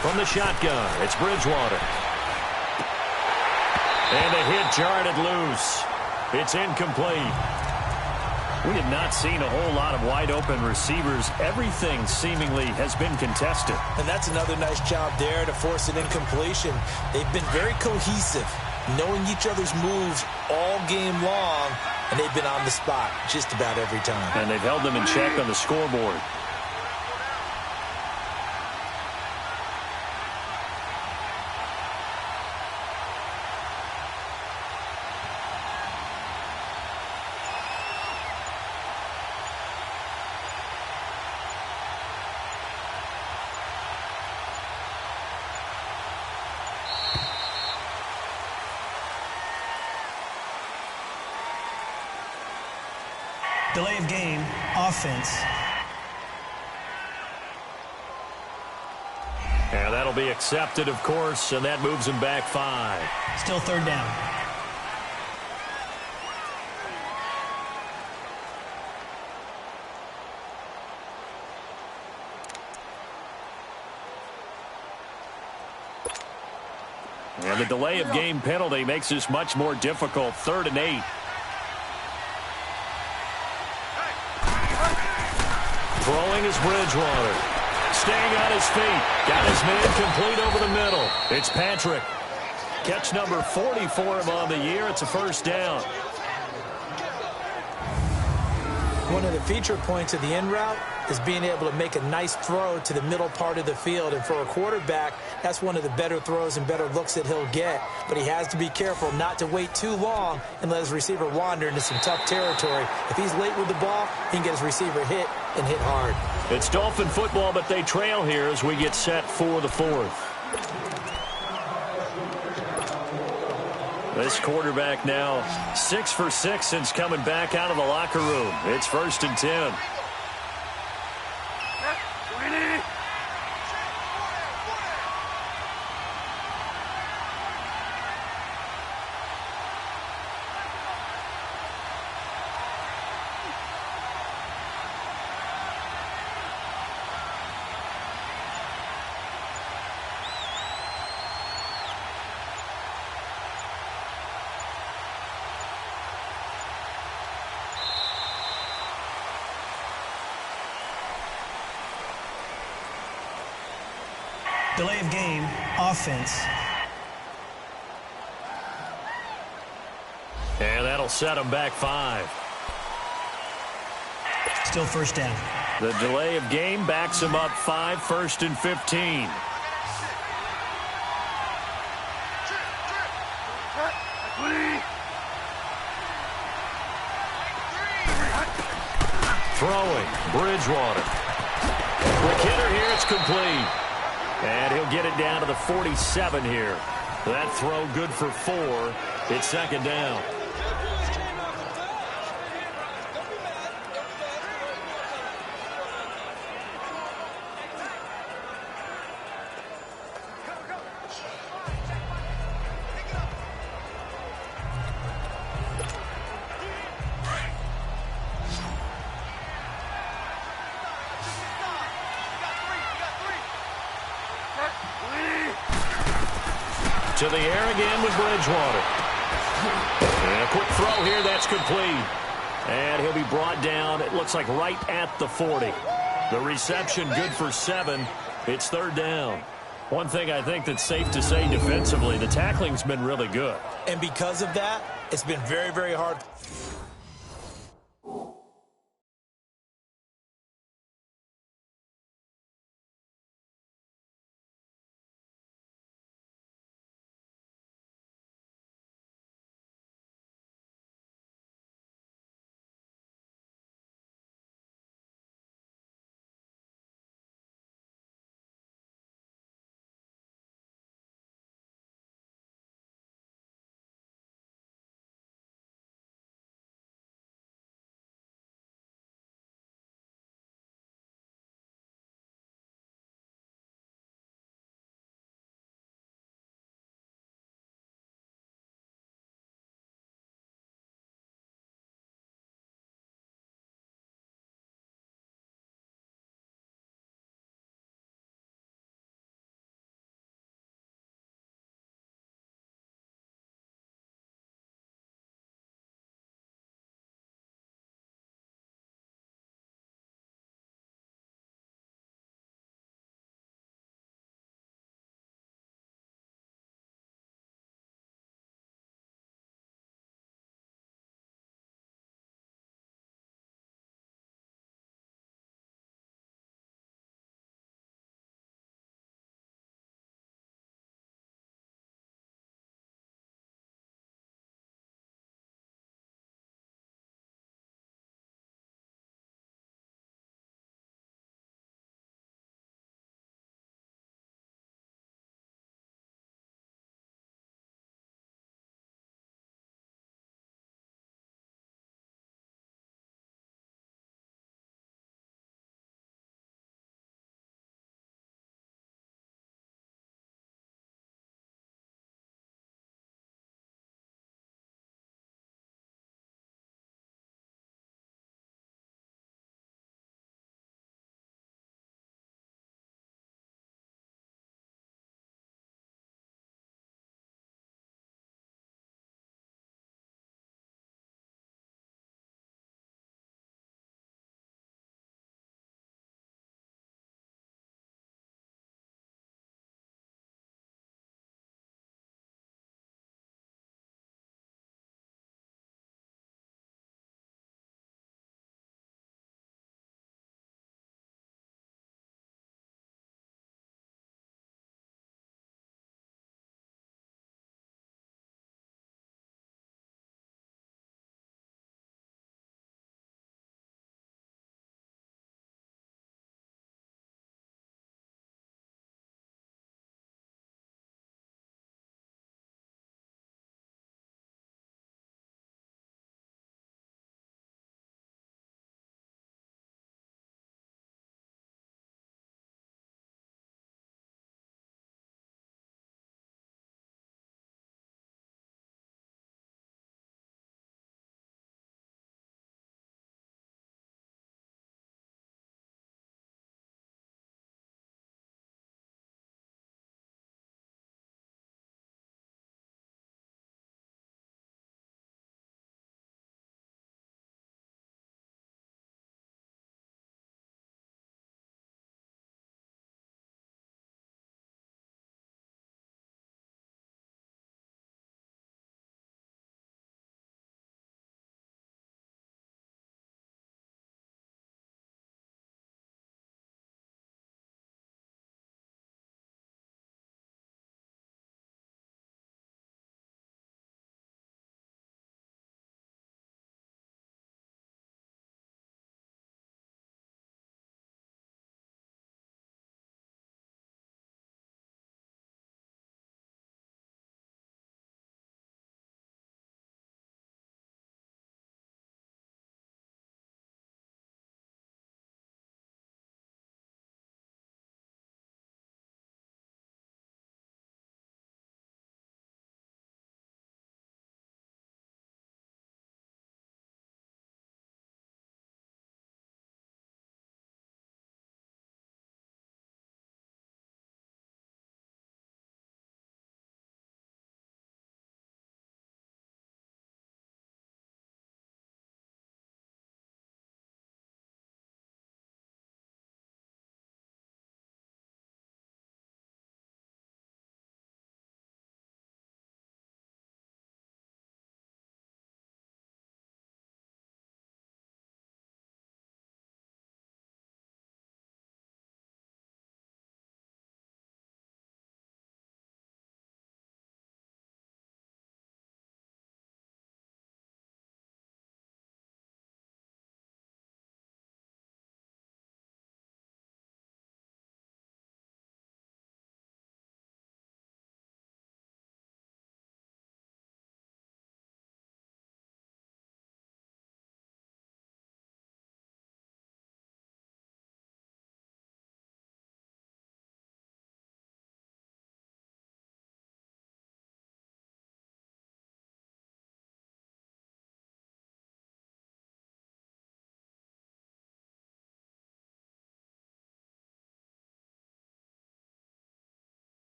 From the shotgun, it's Bridgewater. And the hit jarred it loose. It's incomplete. We have not seen a whole lot of wide-open receivers. Everything seemingly has been contested. And that's another nice job there to force an incompletion. They've been very cohesive, knowing each other's moves all game long, and they've been on the spot just about every time. And they've held them in check on the scoreboard. Delay of game, offense. And that'll be accepted, of course, and that moves him back 5. Still third down. And the delay of game penalty makes this much more difficult. 3rd and 8. Throwing is Bridgewater. Staying on his feet. Got his man complete over the middle. It's Patrick. Catch number 40 for him on the year. It's a first down. One of the feature points of the in route is being able to make a nice throw to the middle part of the field. And for a quarterback, that's one of the better throws and better looks that he'll get. But he has to be careful not to wait too long and let his receiver wander into some tough territory. If he's late with the ball, he can get his receiver hit and hit hard. It's Dolphin football, but they trail here as we get set for the 4th. This quarterback now 6 for 6 since coming back out of the locker room. It's 1st and 10. Delay of game, offense. And that'll set him back 5. Still first down. The delay of game backs him up 5, 1st and 15. Throwing, Bridgewater. Quick hitter here, it's complete. And he'll get it down to the 47 here. That throw good for 4. It's 2nd down. To the air again with Bridgewater. And a quick throw here, that's complete. And he'll be brought down, it looks like right at the 40. The reception good for 7. It's 3rd down. One thing I think that's safe to say defensively, the tackling's been really good. And because of that, it's been very, very hard.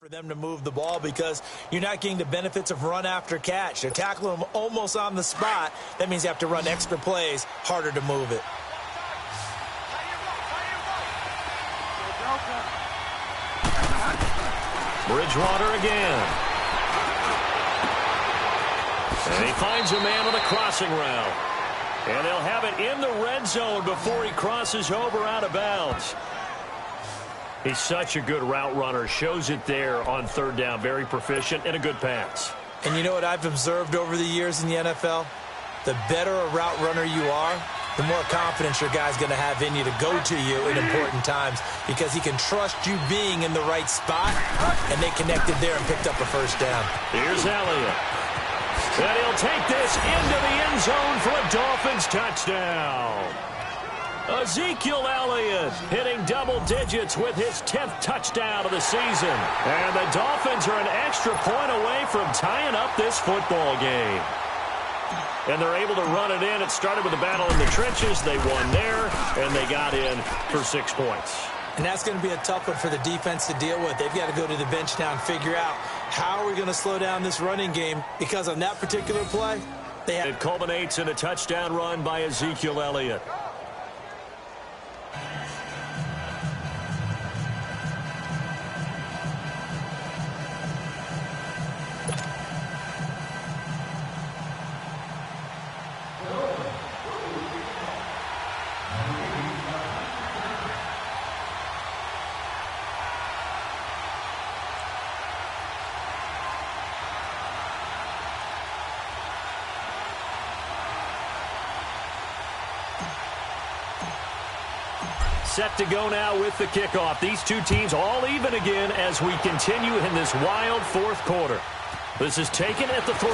for them to move the ball because you're not getting the benefits of run after catch. They're tackling them almost on the spot. That means you have to run extra plays, harder to move it. Bridgewater again. And he finds a man on a crossing route. And they'll have it in the red zone before he crosses over out of bounds. He's such a good route runner. Shows it there on third down. Very proficient and a good pass. And you know what I've observed over the years in the NFL? The better a route runner you are, the more confidence your guy's going to have in you to go to you in important times because he can trust you being in the right spot, and they connected there and picked up a first down. Here's Elliott. And he'll take this into the end zone for a Dolphins touchdown. Ezekiel Elliott hitting double digits with his 10th touchdown of the season. And the Dolphins are an extra point away from tying up this football game. And they're able to run it in. It started with a battle in the trenches. They won there, and they got in for 6 points. And that's going to be a tough one for the defense to deal with. They've got to go to the bench now and figure out how are we going to slow down this running game, because on that particular play, it culminates in a touchdown run by Ezekiel Elliott. Set to go now with the kickoff. These two teams all even again as we continue in this wild fourth quarter. This is taken at the 3.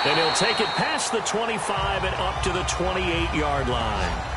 And he'll take it past the 25 and up to the 28-yard line.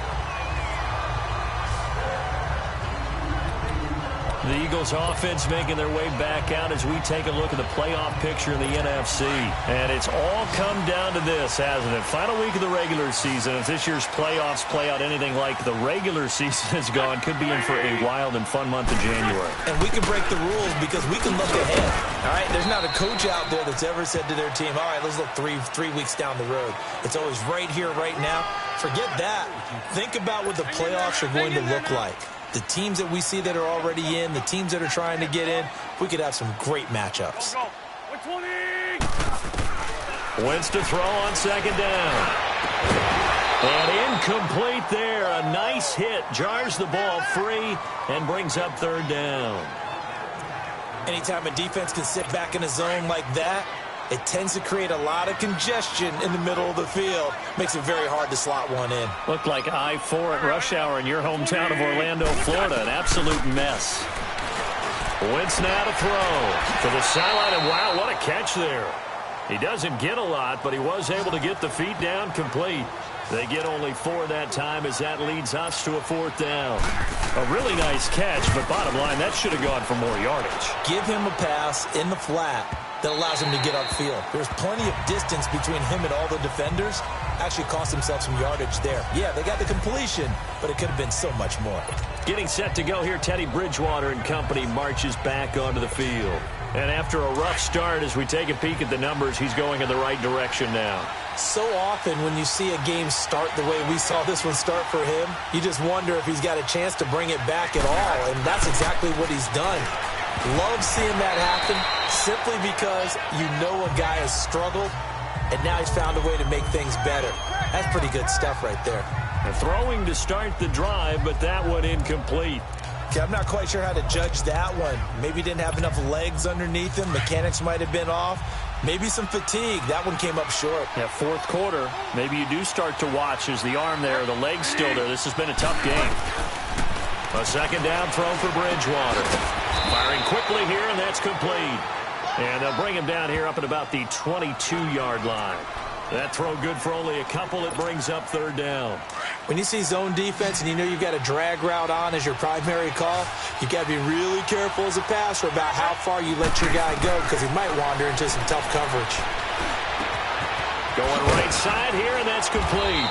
The Eagles offense making their way back out as we take a look at the playoff picture in the NFC. And it's all come down to this, hasn't it? Final week of the regular season. If this year's playoffs play out anything like the regular season has gone, could be in for a wild and fun month of January. And we can break the rules because we can look ahead. All right, there's not a coach out there that's ever said to their team, all right, let's look three weeks down the road. It's always right here, right now. Forget that. Think about what the playoffs are going to look like. The teams that we see that are already in, the teams that are trying to get in, we could have some great matchups. Wentz to throw on second down. And incomplete there. A nice hit. Jars the ball free and brings up third down. Anytime a defense can sit back in a zone like that, it tends to create a lot of congestion in the middle of the field. Makes it very hard to slot one in. Looked like I-4 at rush hour in your hometown of Orlando, Florida. An absolute mess. Wentz now to throw to the sideline. And wow, what a catch there. He doesn't get a lot, but he was able to get the feet down complete. They get only 4 that time as that leads us to a fourth down. A really nice catch, but bottom line, that should have gone for more yardage. Give him a pass in the flat that allows him to get upfield. There's plenty of distance between him and all the defenders. Actually cost himself some yardage there. Yeah, they got the completion, but it could have been so much more. Getting set to go here, Teddy Bridgewater and company marches back onto the field. And after a rough start, as we take a peek at the numbers, he's going in the right direction now. So often when you see a game start the way we saw this one start for him, you just wonder if he's got a chance to bring it back at all, and that's exactly what he's done. Love seeing that happen simply because you know a guy has struggled, and now he's found a way to make things better. That's pretty good stuff right there. And throwing to start the drive, but that one incomplete. Okay, I'm not quite sure how to judge that one. Maybe didn't have enough legs underneath him. Mechanics might have been off. Maybe some fatigue. That one came up short. Yeah, fourth quarter. Maybe you do start to watch as the arm there, the leg's still there. This has been a tough game. A second down throw for Bridgewater. Firing quickly here, and that's complete. And they'll bring him down here up at about the 22-yard line. That throw good for only a couple. It brings up third down. When you see zone defense and you know you've got a drag route on as your primary call, you've got to be really careful as a passer about how far you let your guy go because he might wander into some tough coverage. Going right side here, and that's complete.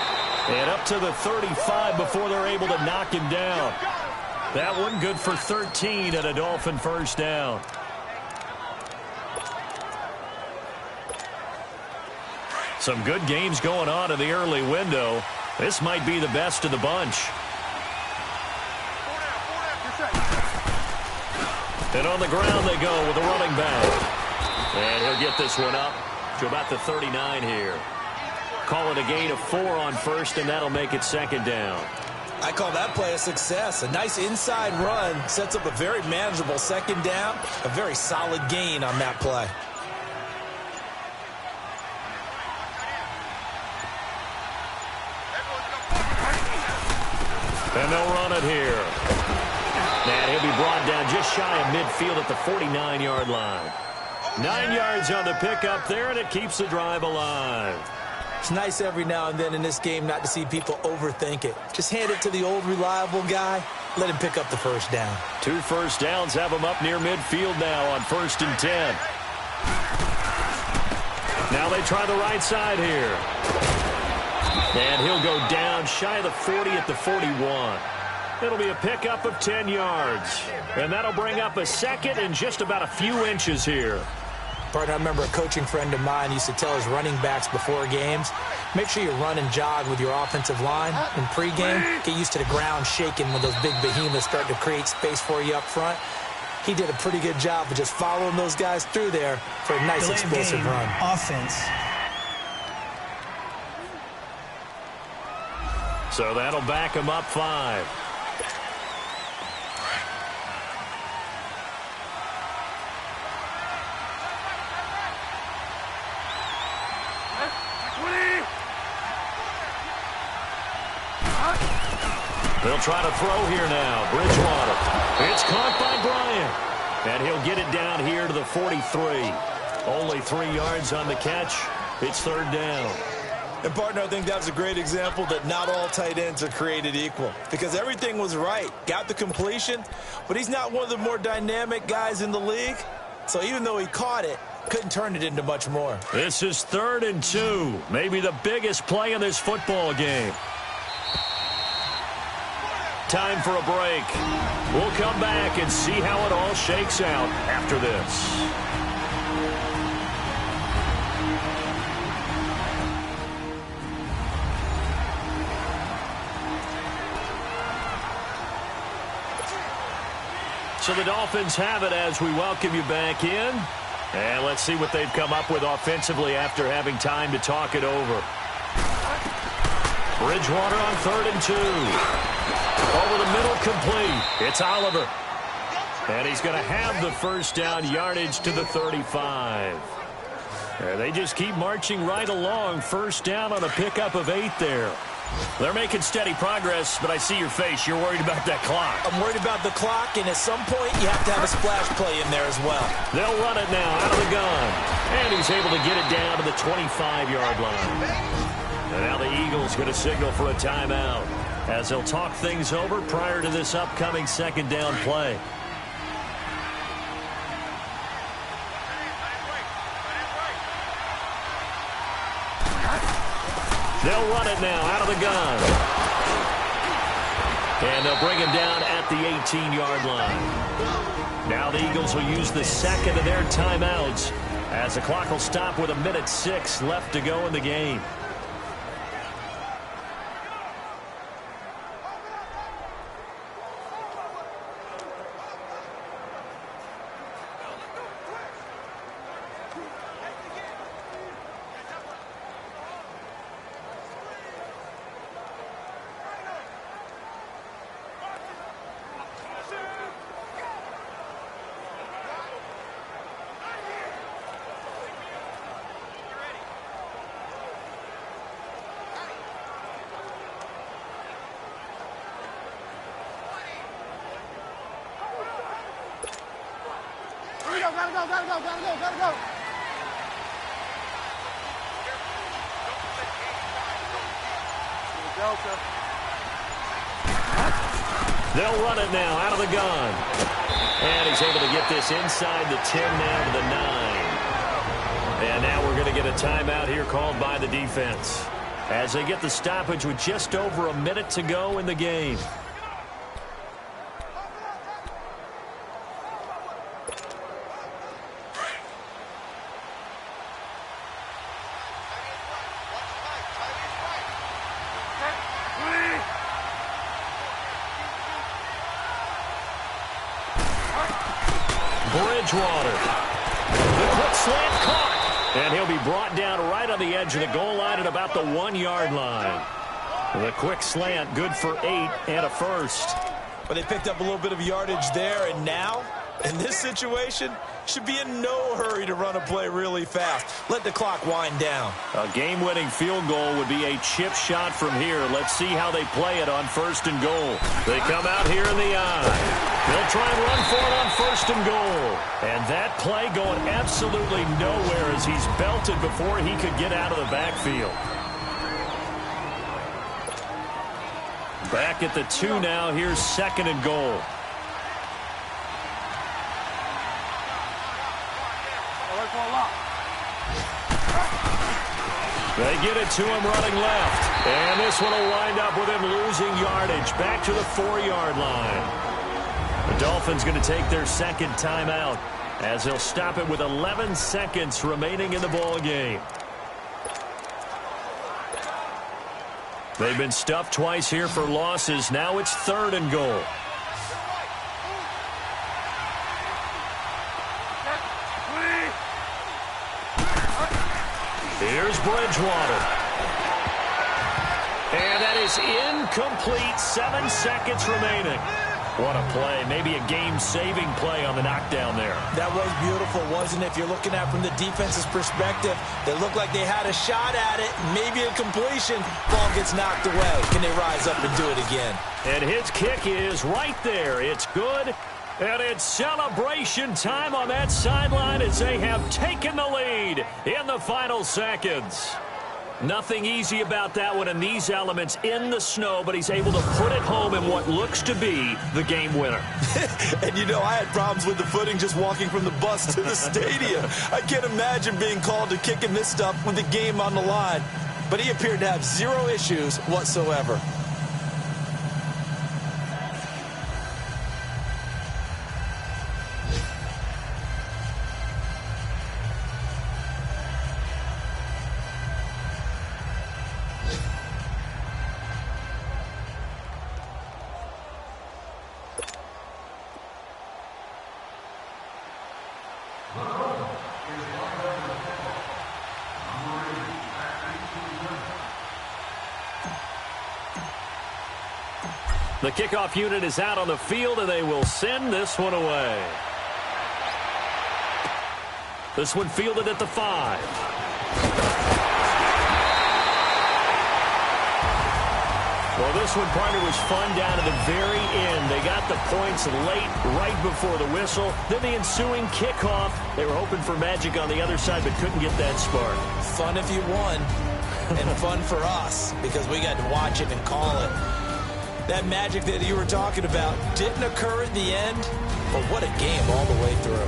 And up to the 35 before they're able to knock him down. That one good for 13 and a Dolphin first down. Some good games going on in the early window. This might be the best of the bunch. And on the ground they go with a running back. And he'll get this one up to about the 39 here. Call it a gain of 4 on first, and that'll make it second down. I call that play a success. A nice inside run sets up a very manageable second down. A very solid gain on that play. And they'll run it here. And he'll be brought down just shy of midfield at the 49-yard line. 9 yards on the pickup there, and it keeps the drive alive. It's nice every now and then in this game not to see people overthink it. Just hand it to the old reliable guy. Let him pick up the first down. 2 first downs have him up near midfield now on 1st and 10. Now they try the right side here. And he'll go down shy of the 40 at the 41. It'll be a pickup of 10 yards. And that'll bring up a second and just about a few inches here. Partner, I remember a coaching friend of mine used to tell his running backs before games, make sure you run and jog with your offensive line in pregame. Get used to the ground shaking when those big behemoths start to create space for you up front. He did a pretty good job of just following those guys through there for a nice explosive run. Offense. So that'll back him up 5. They'll try to throw here now. Bridgewater. It's caught by Bryant. And he'll get it down here to the 43. Only 3 yards on the catch. It's 3rd down. And, partner, I think that was a great example that not all tight ends are created equal. Because everything was right. Got the completion. But he's not one of the more dynamic guys in the league. So even though he caught it, couldn't turn it into much more. This is 3rd and 2. Maybe the biggest play in this football game. Time for a break. We'll come back and see how it all shakes out after this. So the Dolphins have it as we welcome you back in. And let's see what they've come up with offensively after having time to talk it over. Bridgewater on 3rd and 2. Over the middle, complete. It's Oliver. And he's going to have the first down yardage to the 35. And they just keep marching right along. First down on a pickup of 8 there. They're making steady progress, but I see your face. You're worried about that clock. I'm worried about the clock, and at some point, you have to have a splash play in there as well. They'll run it now out of the gun. And he's able to get it down to the 25-yard line. And now the Eagles going to signal for a timeout as they'll talk things over prior to this upcoming second down play. They'll run it now out of the gun. And they'll bring him down at the 18-yard line. Now the Eagles will use the second of their timeouts as the clock will stop with 1:06 left to go in the game. Gotta go. They'll run it now out of the gun. And he's able to get this inside the 10 now to the 9. And now we're going to get a timeout here called by the defense as they get the stoppage with just over a minute to go in the game. Bridgewater. The quick slant caught. And he'll be brought down right on the edge of the goal line at about the 1-yard line. The quick slant, good for 8 and a first. But they picked up a little bit of yardage there, and now, in this situation, should be in no hurry to run a play really fast. Let the clock wind down. A game-winning field goal would be a chip shot from here. Let's see how they play it on 1st and goal. They come out here in the eye. They'll try and run for it on 1st and goal. And that play going absolutely nowhere as he's belted before he could get out of the backfield. Back at the 2 now. Here's 2nd and goal. They get it to him running left. And this one will wind up with him losing yardage. Back to the 4-yard line. The Dolphins going to take their 2nd timeout as they'll stop it with 11 seconds remaining in the ball game. They've been stuffed twice here for losses. Now it's 3rd and goal. Here's Bridgewater. And that is incomplete. 7 seconds remaining. What a play. Maybe a game-saving play on the knockdown there. That was beautiful, wasn't it? If you're looking at it from the defense's perspective, they looked like they had a shot at it. Maybe a completion. Ball gets knocked away. Can they rise up and do it again? And his kick is right there. It's good. And it's celebration time on that sideline as they have taken the lead in the final seconds. Nothing easy about that one in these elements in the snow, but he's able to put it home in what looks to be the game winner. And, you know, I had problems with the footing just walking from the bus to the stadium. I can't imagine being called to kicking this stuff with the game on the line. But he appeared to have 0 issues whatsoever. The kickoff unit is out on the field, and they will send this one away. This one fielded at the 5. Well, this one, partner, was fun down to the very end. They got the points late, right before the whistle. Then the ensuing kickoff. They were hoping for magic on the other side, but couldn't get that spark. Fun if you won, and fun for us, because we got to watch it and call it. That magic that you were talking about didn't occur at the end, but what a game all the way through.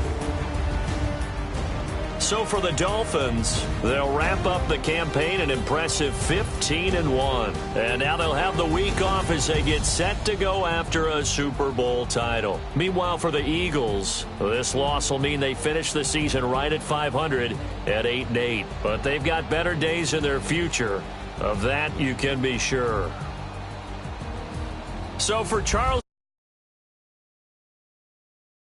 So for the Dolphins, they'll wrap up the campaign an impressive 15-1. And now they'll have the week off as they get set to go after a Super Bowl title. Meanwhile, for the Eagles, this loss will mean they finish the season right at 500 at 8-8. But they've got better days in their future. Of that, you can be sure. So for Charles